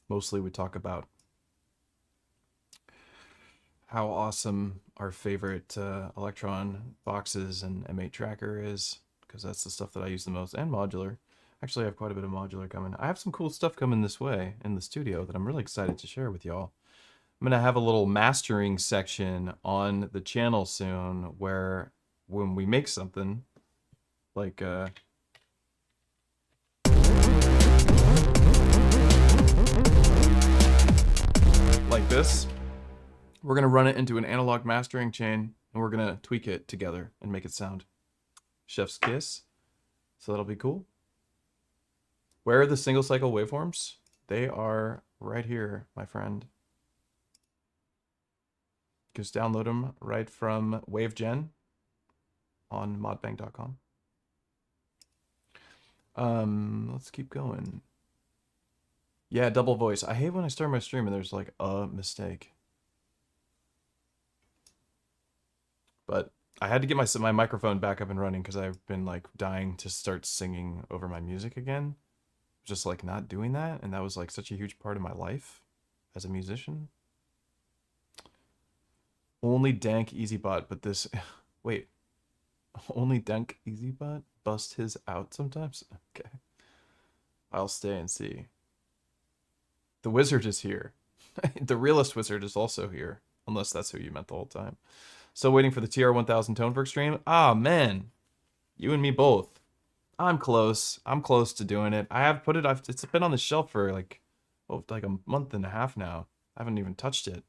Mostly we talk about how awesome our favorite Electron boxes and M8 tracker is, because that's the stuff that I use the most, and modular. Actually, I have quite a bit of modular coming. I have some cool stuff coming this way in the studio that I'm really excited to share with y'all. I'm going to have a little mastering section on the channel soon where when we make something like this, we're going to run it into an analog mastering chain and we're going to tweak it together and make it sound chef's kiss. So that'll be cool. Where are the single cycle waveforms? They are right here, my friend. Just download them right from WaveGen on modbang.com. Let's keep going. Yeah, double voice. I hate when I start my stream and there's like a mistake. But I had to get my microphone back up and running because I've been like dying to start singing over my music again. Just like not doing that, and that was like such a huge part of my life as a musician. Only dank EZBOT, but this wait. Only dank EZBOT bust his out sometimes? Okay. I'll stay and see. The wizard is here. The realist wizard is also here, unless that's who you meant the whole time. Still waiting for the TR-1000 Tonverk stream. Ah, man. You and me both. I'm close. I'm close to doing it. I have put it, it's been on the shelf for like a month and a half now. I haven't even touched it.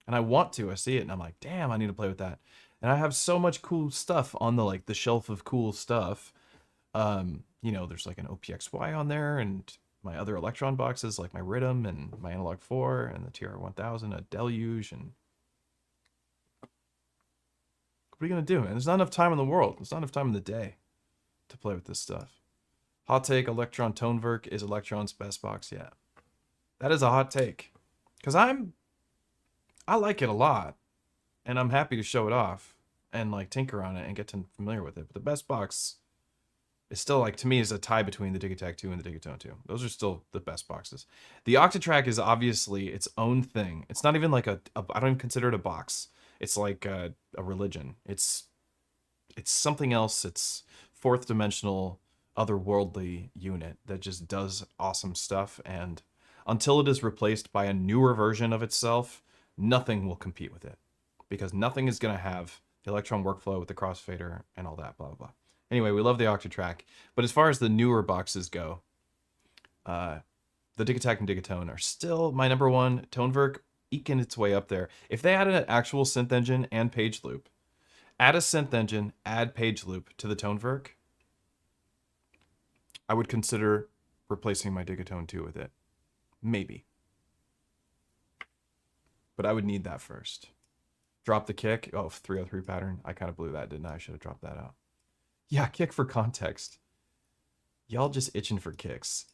And I want to. I see it and I'm like, damn, I need to play with that. And I have so much cool stuff on the shelf of cool stuff. You know, there's like an OPXY on there and my other Electron boxes like my Rhythm and my Analog 4 and the TR-1000, a Deluge, and what are you going to do, man? There's not enough time in the world. There's not enough time in the day to play with this stuff. Hot take, Electron Tonverk is Electron's best box yet. That is a hot take. Because I like it a lot. And I'm happy to show it off and like tinker on it and get familiar with it. But the best box is still like, to me, is a tie between the Digitakt 2 and the Digiton 2. Those are still the best boxes. The Octatrack is obviously its own thing. It's not even like I don't even consider it a box. It's like a religion. It's something else. It's fourth dimensional, otherworldly unit that just does awesome stuff. And until it is replaced by a newer version of itself, nothing will compete with it, because nothing is going to have the Electron workflow with the crossfader and all that, blah, blah, blah. Anyway, we love the Octatrack. But as far as the newer boxes go, the Digitakt and Digiton are still my number one. Tonverk eking its way up there. If they added an actual synth engine and page loop, add a synth engine, add page loop to the Tonverk, I would consider replacing my Digiton 2 with it. Maybe. But I would need that first. Drop the kick. Oh, 303 pattern. I kind of blew that, didn't I? I should have dropped that out. Yeah, kick for context. Y'all just itching for kicks.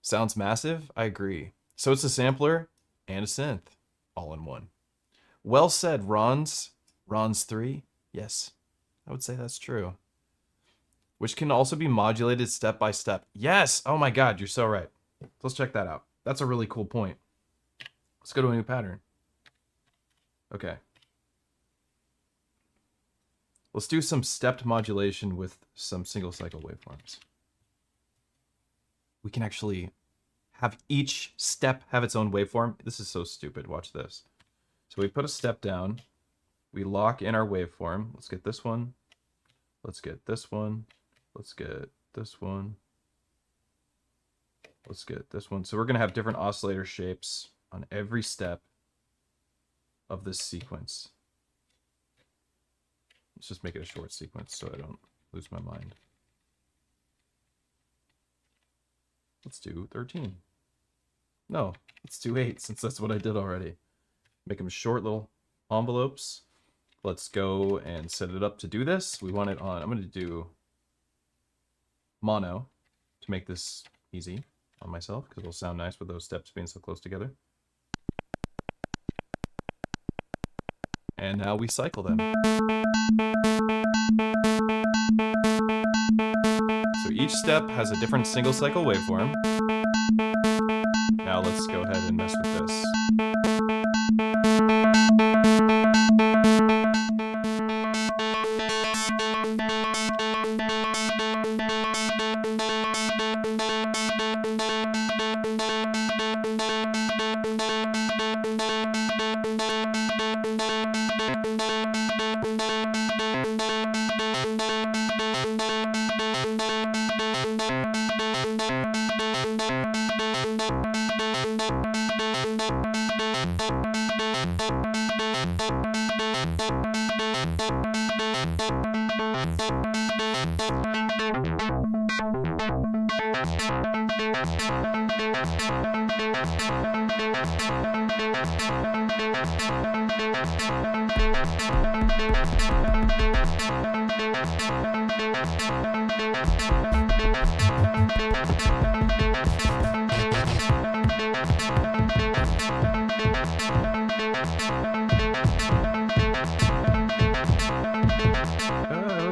Sounds massive? I agree. So it's a sampler and a synth all in one. Well said, Ron's 3. Yes, I would say that's true. Which can also be modulated step by step. Yes! Oh my god, you're so right. Let's check that out. That's a really cool point. Let's go to a new pattern. Okay. Let's do some stepped modulation with some single cycle waveforms. We can actually have each step have its own waveform. This is so stupid. Watch this. So we put a step down. We lock in our waveform. Let's get this one. Let's get this one. Let's get this one. Let's get this one. So we're going to have different oscillator shapes on every step of this sequence. Let's just make it a short sequence so I don't lose my mind. Let's do 13. No, let's do 8 since that's what I did already. Make them short little envelopes. Let's go and set it up to do this. We want it on, I'm going to do mono to make this easy on myself because it'll sound nice with those steps being so close together. And now we cycle them. So each step has a different single cycle waveform. Now let's go ahead and mess with this.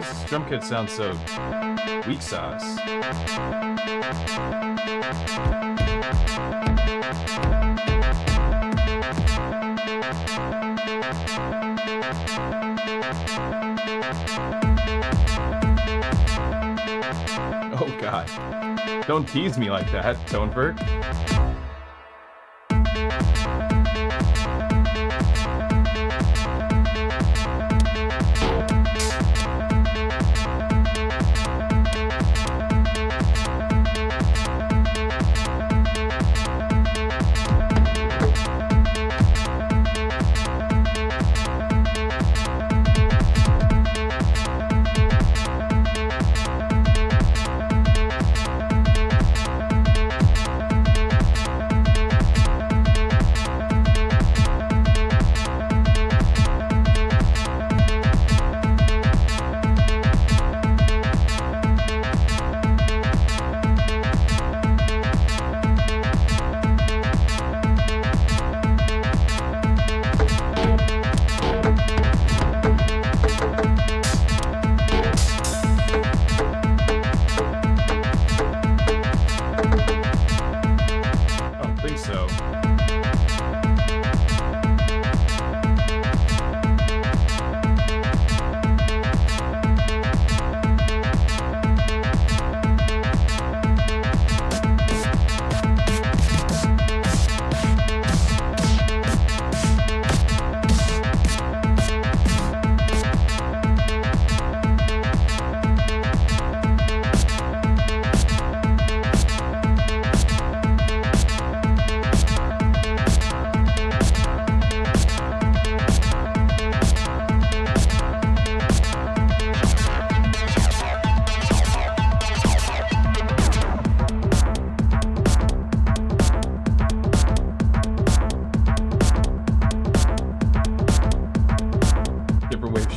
This drum kit sounds so weak sauce. Oh god. Don't tease me like that, Tonverk.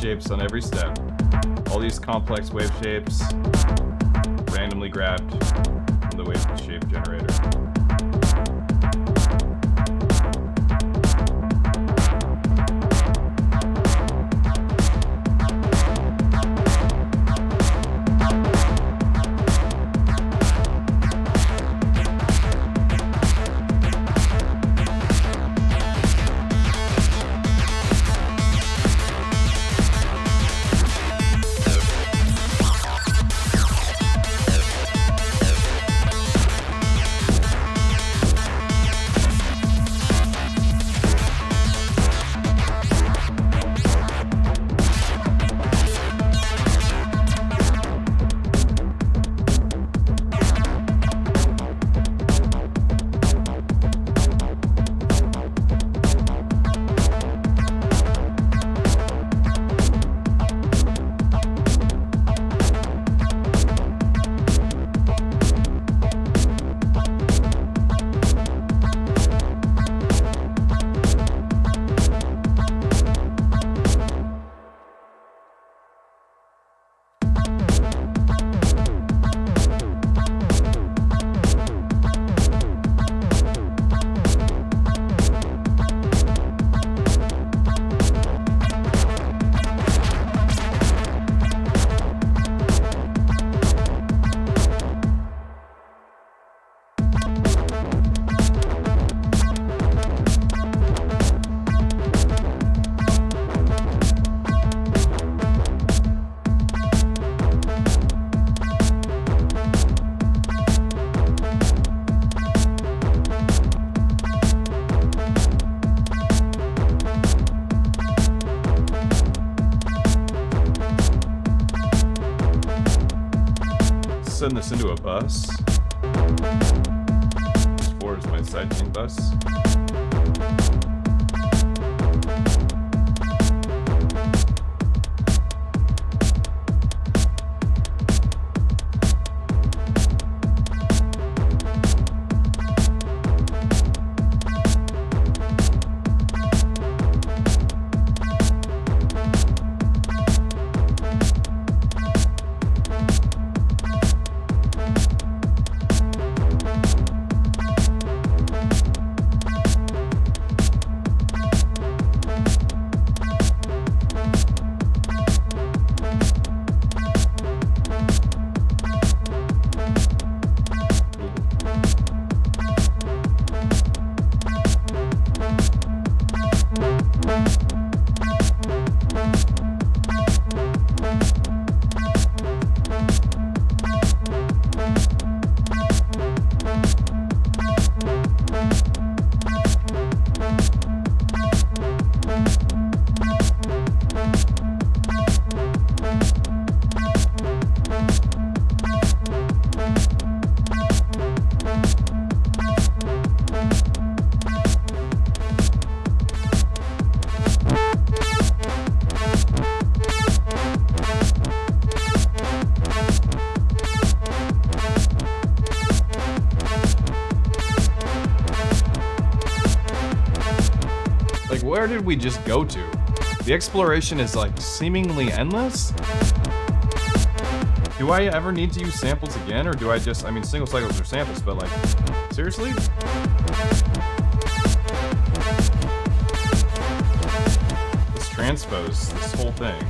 Shapes on every step. All these complex wave shapes randomly grabbed from the wave shape generator. send this into a bus. 4 is my sidechain bus. Where did we just go to? The exploration is like seemingly endless. Do I ever need to use samples again, or do I just, I mean, single cycles are samples, but like, seriously? Let's transpose this whole thing.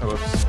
Oh, whoops.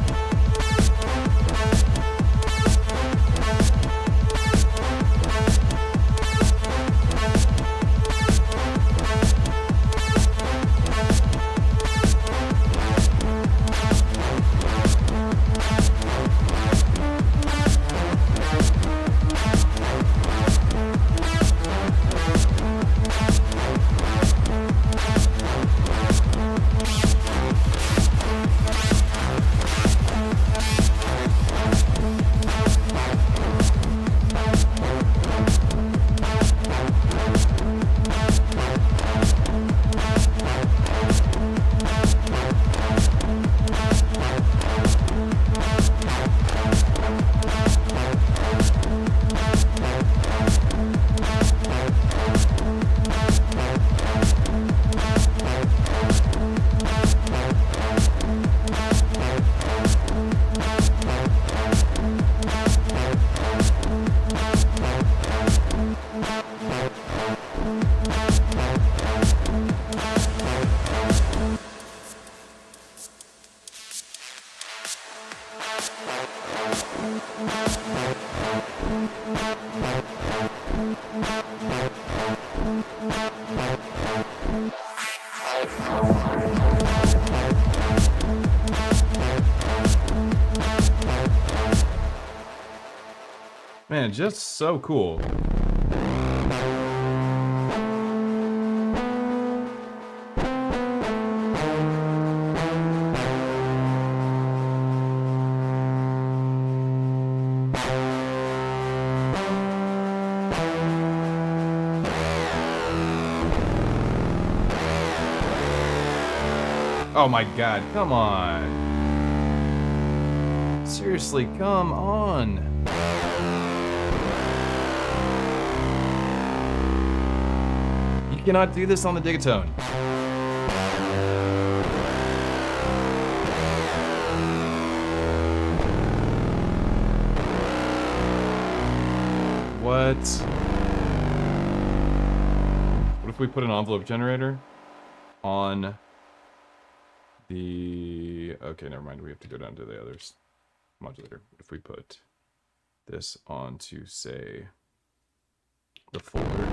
Man, just so cool. Oh my god, come on. Seriously, come on. You cannot do this on the Digatone. What? What if we put an envelope generator on the... Okay, never mind. We have to go down to the other modulator. If we put this onto, say, the folder.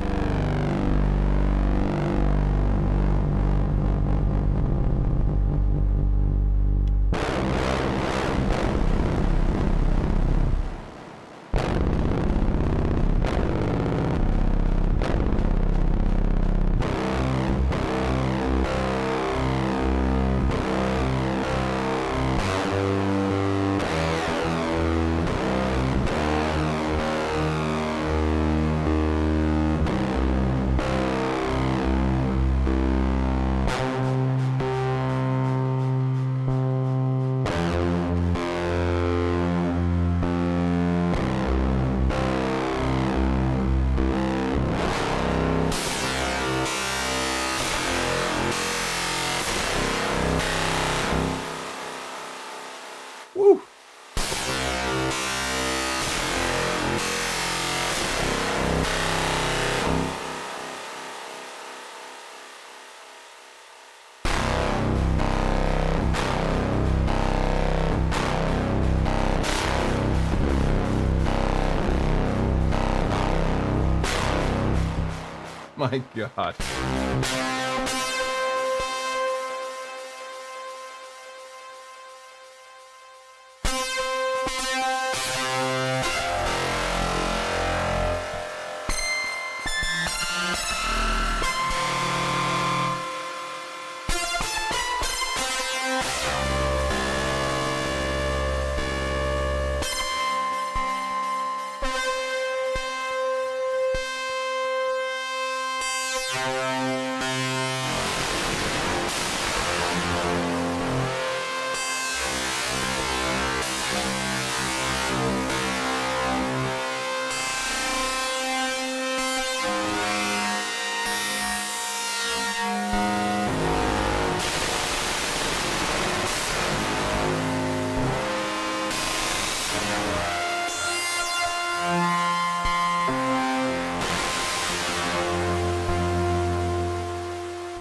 my god.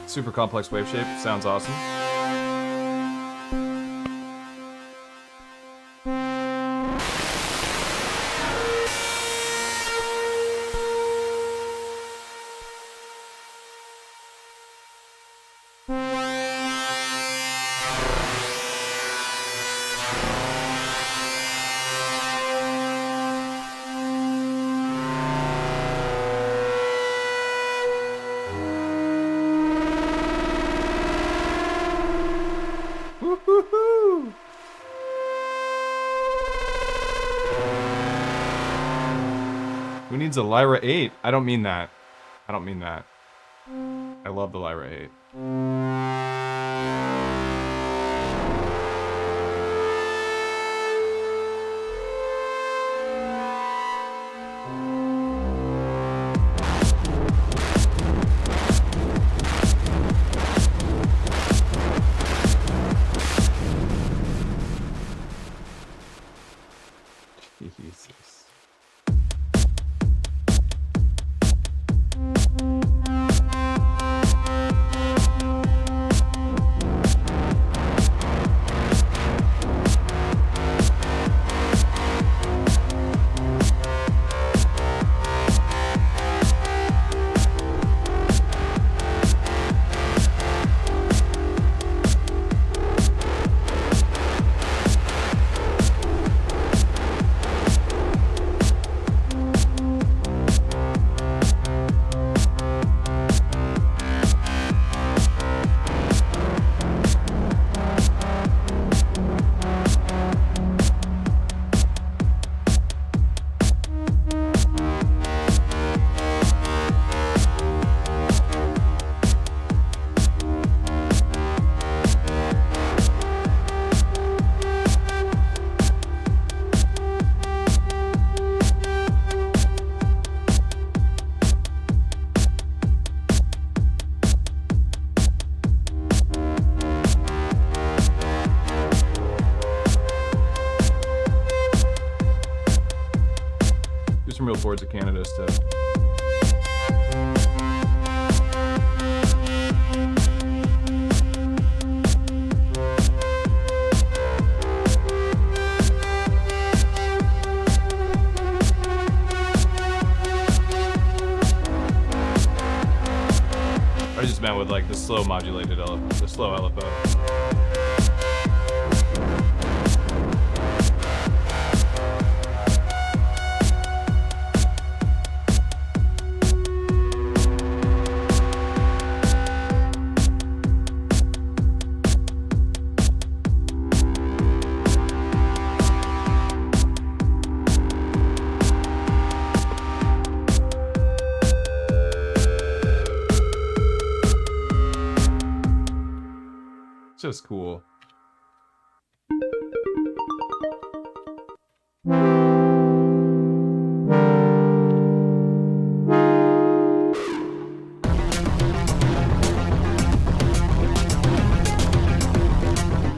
Super complex wave shape, sounds awesome. Who needs a Lyra 8? I don't mean that. I don't mean that. I love the Lyra 8. Jesus. Some real boards of Canada stuff. I just meant with like the slow modulated LFO, the slow LFO. Just cool.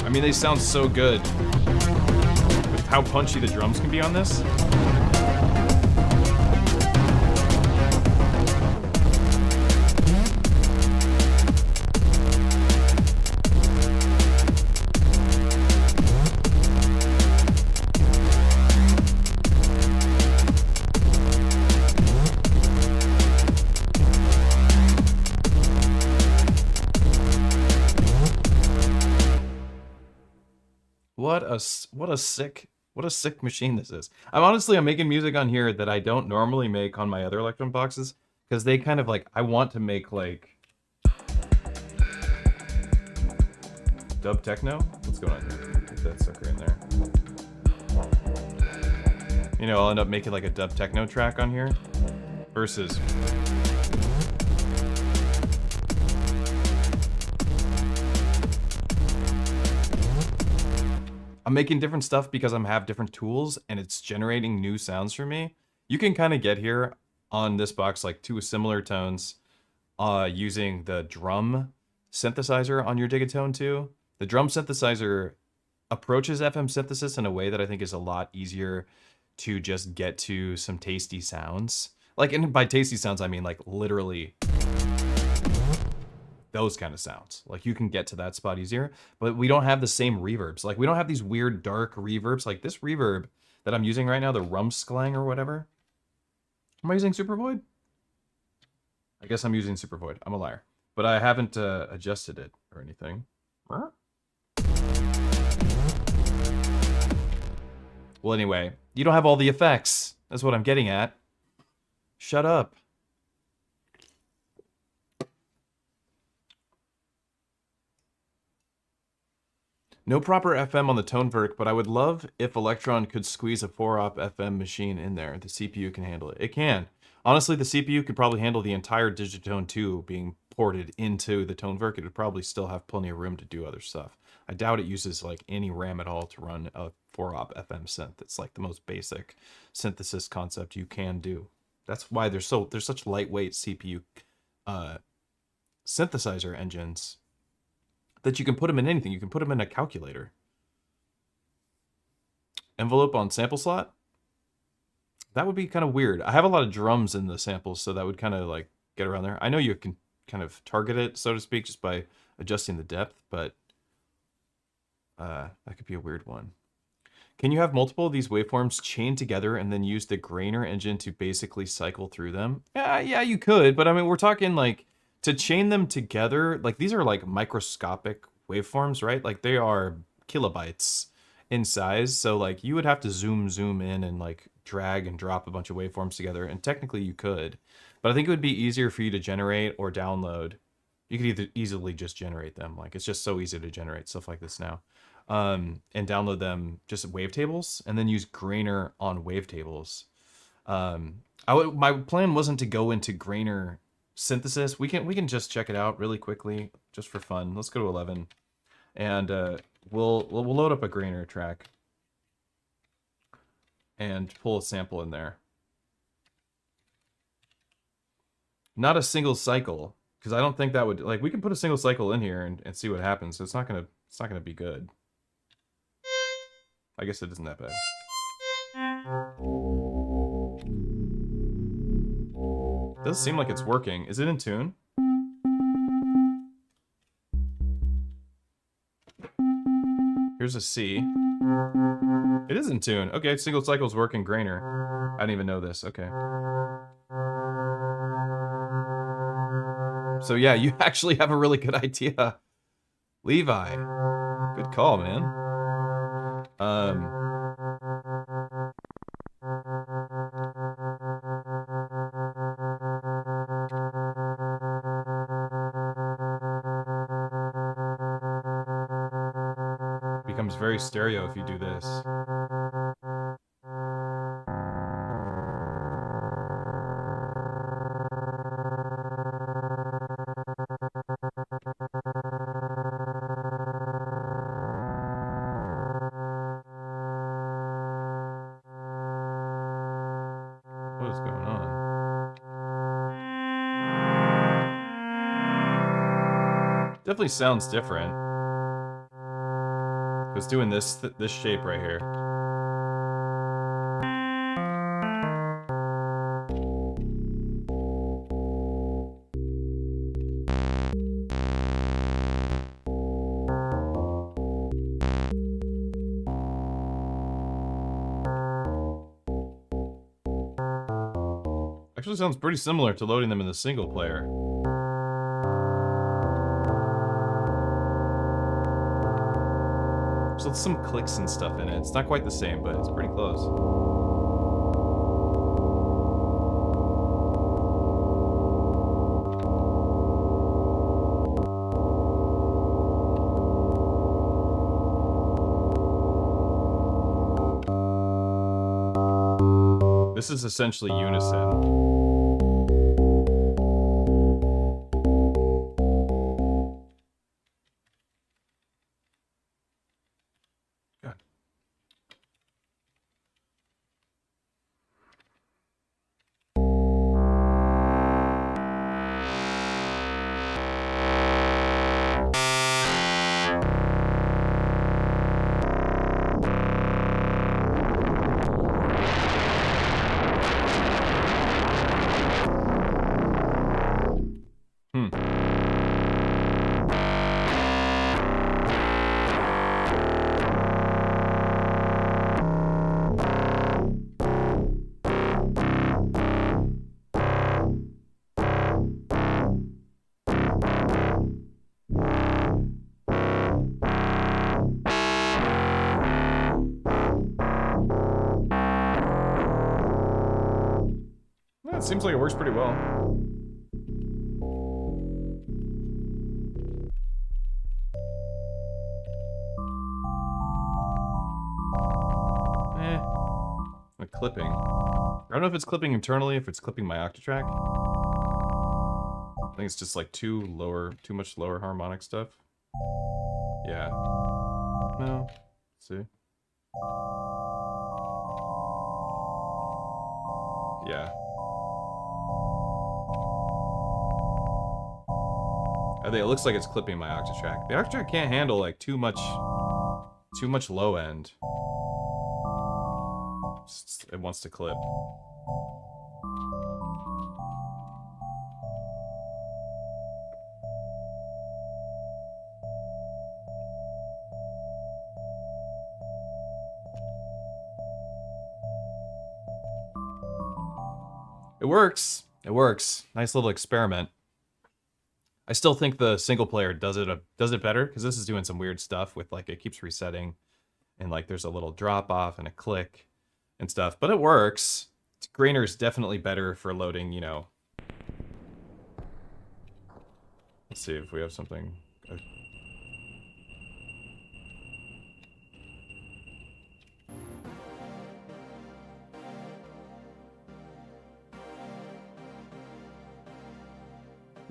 I mean, they sound so good with how punchy the drums can be on this. what a sick machine this is. I'm making music on here that I don't normally make on my other Electron boxes because they kind of like, I want to make like dub techno. What's going on here? Get that sucker in there. You know, I'll end up making like a dub techno track on here versus I'm making different stuff because I have different tools and it's generating new sounds for me. You can kind of get here on this box like two similar tones using the drum synthesizer on your Digatone 2. The drum synthesizer approaches FM synthesis in a way that I think is a lot easier to just get to some tasty sounds. Like, and by tasty sounds, I mean like literally those kind of sounds. Like you can get to that spot easier, but we don't have the same reverbs. Like we don't have these weird dark reverbs. Like this reverb that I'm using right now, the Rumsklang or whatever. Am I using Super Void? I guess I'm using Super Void. I'm a liar. But I haven't adjusted it or anything. Huh? Well, anyway, you don't have all the effects. That's what I'm getting at. Shut up. No proper FM on the Tonverk, but I would love if Electron could squeeze a 4-op FM machine in there. The CPU can handle it. It can. Honestly, the CPU could probably handle the entire Digitone 2 being ported into the Tonverk. It would probably still have plenty of room to do other stuff. I doubt it uses like any RAM at all to run a 4-op FM synth. It's like the most basic synthesis concept you can do. That's why there's such lightweight CPU synthesizer engines that you can put them in anything. You can put them in a calculator. Envelope on sample slot? That would be kind of weird. I have a lot of drums in the samples, so that would kind of like get around there. I know you can kind of target it, so to speak, just by adjusting the depth, but that could be a weird one. Can you have multiple of these waveforms chained together and then use the Grainer engine to basically cycle through them? Yeah, you could, but I mean, we're talking like, to chain them together, like these are like microscopic waveforms, right? Like they are kilobytes in size. So like you would have to zoom in and like drag and drop a bunch of waveforms together. And technically you could, but I think it would be easier for you to generate or download. You could either easily just generate them. Like it's just so easy to generate stuff like this now. And download them just wavetables and then use Grainer on wavetables. My plan wasn't to go into Grainer synthesis. We can just check it out really quickly just for fun. Let's go to 11 and we'll load up a Grainer track and pull a sample in there. Not a single cycle, because I don't think that would, like, we can put a single cycle in here and see what happens. So it's not gonna be good. I guess it isn't that bad. It does seem like it's working. Is it in tune? Here's a C. It is in tune. Okay, single cycles work in Grainer. I didn't even know this. Okay. So yeah, you actually have a really good idea. Levi. Good call, man. Becomes very stereo if you do this. What is going on? Definitely sounds different. It's doing this shape right here. Actually sounds pretty similar to loading them in the single player. There's some clicks and stuff in it. It's not quite the same, but it's pretty close. This is essentially unison. It seems like it works pretty well. Like clipping. I don't know if it's clipping internally, if it's clipping my octatrack. I think it's just like too much lower harmonic stuff. Yeah. No. Let's see. Yeah. I think it looks like it's clipping my octatrack. The octatrack can't handle like too much low end. It wants to clip. It works. It works. Nice little experiment. I still think the single player does it better, because this is doing some weird stuff with like it keeps resetting and like there's a little drop off and a click and stuff, but it works. Grainer's definitely better for loading, you know. Let's see if we have something.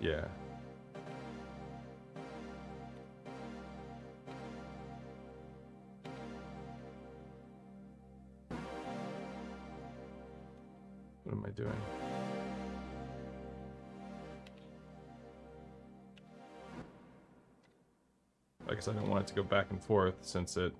Yeah. What am I doing? I guess I don't want it to go back and forth since it...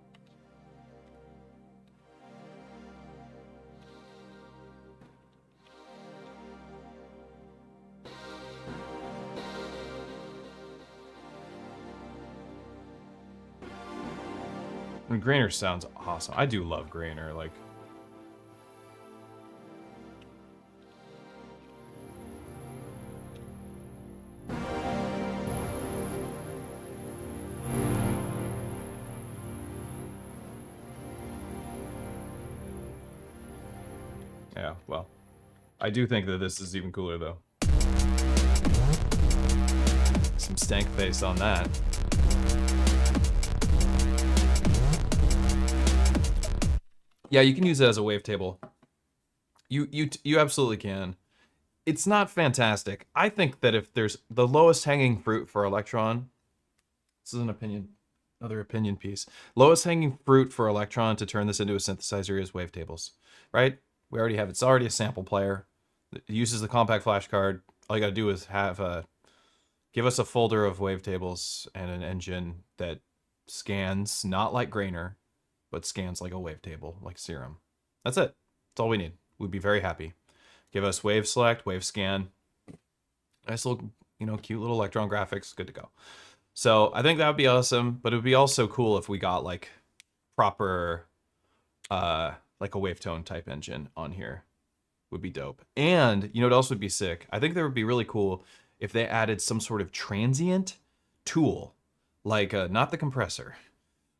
And Grainer sounds awesome. I do love Grainer, like... Yeah, well, I do think that this is even cooler, though. Some stank face on that. Yeah, you can use it as a wavetable. You absolutely can. It's not fantastic. I think that if there's the lowest hanging fruit for Electron, this is an opinion, another opinion piece. Lowest hanging fruit for Electron to turn this into a synthesizer is wavetables, right? We already have, it's already a sample player. It uses the compact flash card. All you gotta do is have give us a folder of wavetables and an engine that scans, not like Grainer, but scans like a wavetable, like Serum. That's it. That's all we need. We'd be very happy. Give us wave select, wave scan. Nice little, you know, cute little Electron graphics. Good to go. So I think that would be awesome, but it would be also cool if we got like proper, like a wavetone type engine on here. Would be dope. And you know what else would be sick? I think that would be really cool if they added some sort of transient tool, like not the compressor,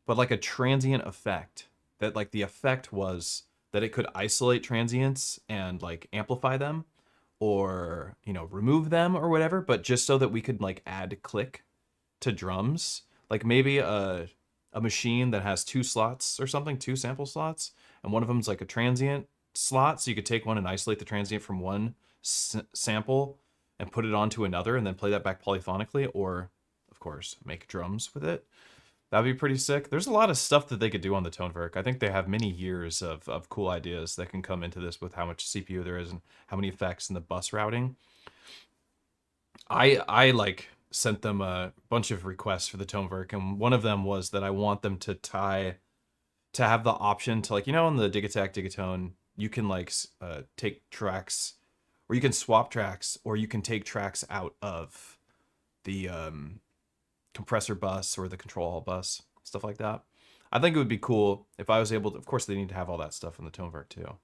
but like a transient effect that like the effect was that it could isolate transients and like amplify them or, you know, remove them or whatever, but just so that we could like add click to drums. Like maybe a machine that has 2 slots or something, 2 sample slots, and one of them's like a transient slot, so you could take one and isolate the transient from one sample and put it onto another and then play that back polyphonically, or of course make drums with it. That'd be pretty sick. There's a lot of stuff that they could do on the Tonverk. I think they have many years of cool ideas that can come into this with how much CPU there is and how many effects and the bus routing. I like sent them a bunch of requests for the Tonverk, and one of them was that I want them to have the option to, like, you know, on the Digitakt Digatone, you can like take tracks, or you can swap tracks, or you can take tracks out of the compressor bus or the control hall bus, stuff like that. I think it would be cool if I was able to, of course they need to have all that stuff in the Tonverk too,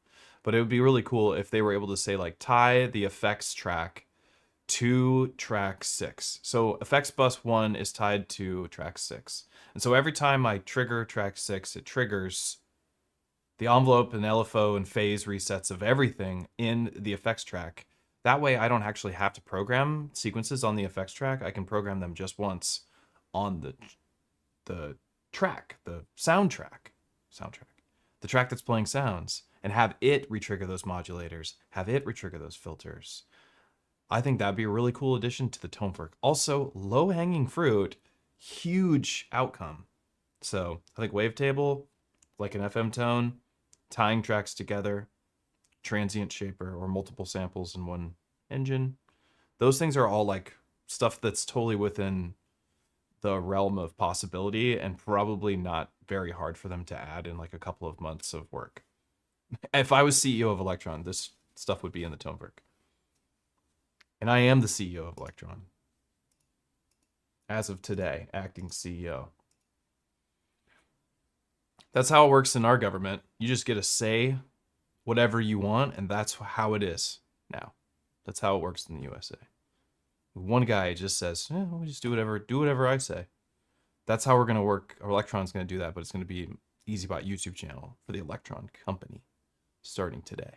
but it would be really cool if they were able to say like tie the effects track to track 6. So effects bus 1 is tied to track 6. And so every time I trigger track 6, it triggers the envelope and LFO and phase resets of everything in the effects track. That way I don't actually have to program sequences on the effects track. I can program them just once on the track, the soundtrack, the track that's playing sounds, and have it retrigger those modulators, have it retrigger those filters. I think that'd be a really cool addition to the Tonverk. Also, low-hanging fruit, huge outcome. So I think wavetable, like an FM tone, tying tracks together, transient shaper, or multiple samples in one engine. Those things are all like stuff that's totally within the realm of possibility and probably not very hard for them to add in like a couple of months of work. If I was CEO of Electron, this stuff would be in the Tonverk. And I am the CEO of Electron. As of today, acting CEO. That's how it works in our government. You just get to say whatever you want, and that's how it is now. That's how it works in the USA. One guy just says, we'll just do whatever I say. That's how we're going to work. Electron's going to do that, but it's going to be EZBOT YouTube channel for the Electron company starting today.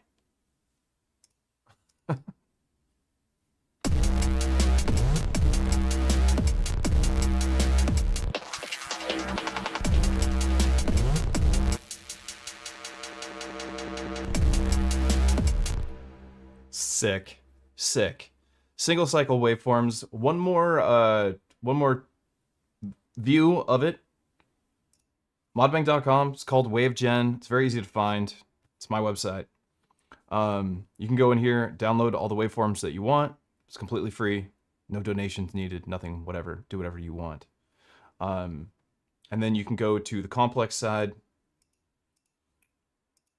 Sick. Single cycle waveforms. One more view of it. Modbang.com. It's called WaveGen. It's very easy to find. It's my website. You can go in here, download all the waveforms that you want. It's completely free. No donations needed. Nothing. Whatever. Do whatever you want. And then you can go to the complex side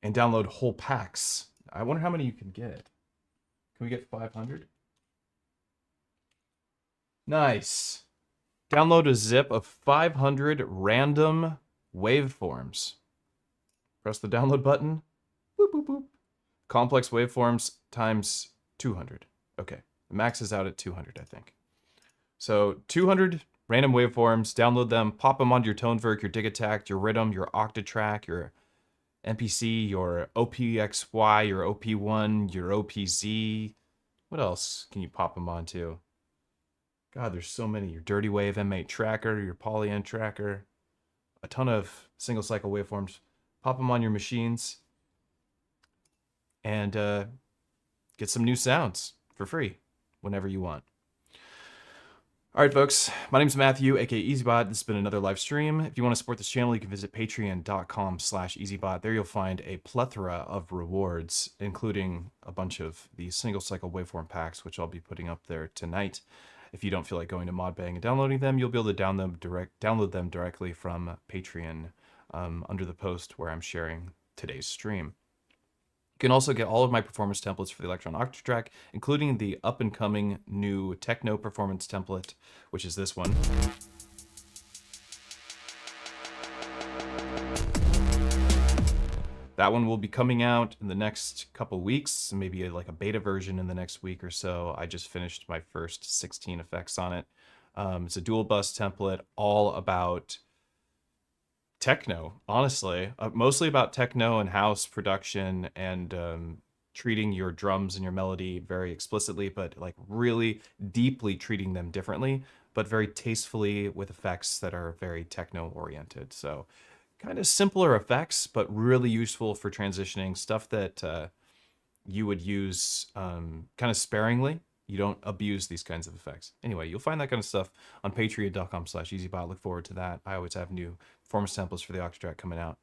and download whole packs. I wonder how many you can get. Can we get 500? Nice. Download a zip of 500 random waveforms. Press the download button. Boop, boop, boop. Complex waveforms times 200. Okay, the max is out at 200, I think. So 200 random waveforms, download them, pop them onto your Tonverk, your Digitakt, your Rhythm, your Octatrack, your MPC, your OPXY, your OP1, your OPZ. What else can you pop them onto? God, there's so many. Your Dirty Wave M8 tracker, your Polyphonic tracker, a ton of single cycle waveforms. Pop them on your machines and get some new sounds for free whenever you want. All right, folks, my name's Matthew, aka EZBOT. This has been another live stream. If you want to support this channel, you can visit patreon.com/EZBOT. There you'll find a plethora of rewards, including a bunch of the single cycle waveform packs, which I'll be putting up there tonight. If you don't feel like going to Modbang and downloading them, you'll be able to download them directly from Patreon under the post where I'm sharing today's stream. You can also get all of my performance templates for the Electron Octatrack, including the up-and-coming new techno performance template, which is this one. That one will be coming out in the next couple weeks, maybe like a beta version in the next week or so. I just finished my first 16 effects on it. It's a dual bus template, all about techno, honestly. Mostly about techno and house production and treating your drums and your melody very explicitly, but like really deeply treating them differently, but very tastefully with effects that are very techno oriented. So kind of simpler effects, but really useful for transitioning, stuff that you would use kind of sparingly. You don't abuse these kinds of effects. Anyway, you'll find that kind of stuff on patreon.com/EZBOT. Look forward to that. I always have new performance samples for the Octatrack coming out.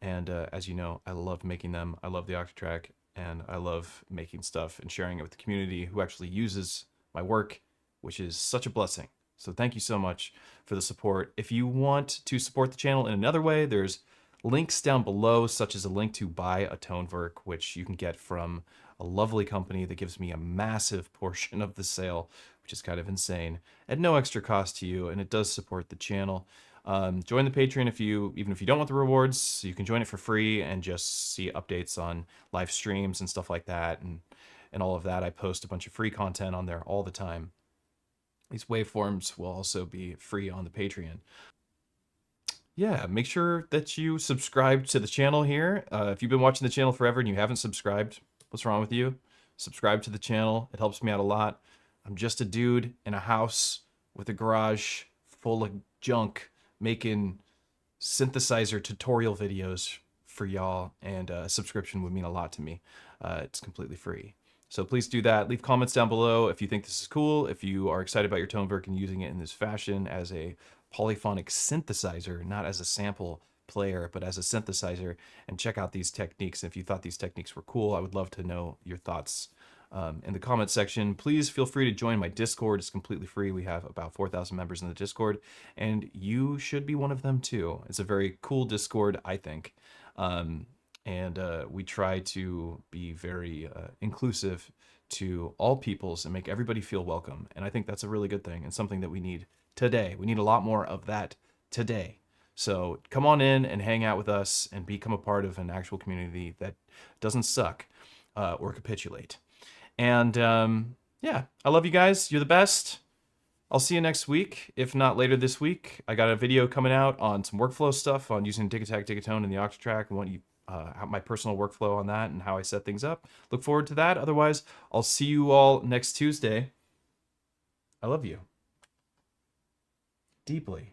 And as you know, I love making them. I love the Octatrack, and I love making stuff and sharing it with the community who actually uses my work, which is such a blessing. So thank you so much for the support. If you want to support the channel in another way, there's links down below, such as a link to buy a Tonverk, which you can get from a lovely company that gives me a massive portion of the sale, which is kind of insane, at no extra cost to you, and it does support the channel. Join the Patreon even if you don't want the rewards, so you can join it for free and just see updates on live streams and stuff like that, and all of that. I post a bunch of free content on there all the time. These waveforms will also be free on the Patreon. Yeah, make sure that you subscribe to the channel here. If you've been watching the channel forever and you haven't subscribed, what's wrong with you? Subscribe to the channel. It helps me out a lot. I'm just a dude in a house with a garage full of junk making synthesizer tutorial videos for y'all, and a subscription would mean a lot to me. It's completely free. So please do that. Leave comments down below if you think this is cool, if you are excited about your Tonverk and using it in this fashion as a polyphonic synthesizer, not as a sample player, but as a synthesizer, and check out these techniques. If you thought these techniques were cool, I would love to know your thoughts in the comment section. Please feel free to join my Discord. It's completely free. We have about 4,000 members in the Discord, and you should be one of them too. It's a very cool Discord, I think. And we try to be very inclusive to all peoples and make everybody feel welcome. And I think that's a really good thing and something that we need today. We need a lot more of that today. So come on in and hang out with us and become a part of an actual community that doesn't suck or capitulate. And yeah, I love you guys. You're the best. I'll see you next week, if not later this week. I got a video coming out on some workflow stuff on using Dig-A-Tag, Dig-A-Tone in the Octatrack, and what you my personal workflow on that and how I set things up. Look forward to that. Otherwise, I'll see you all next Tuesday. I love you deeply.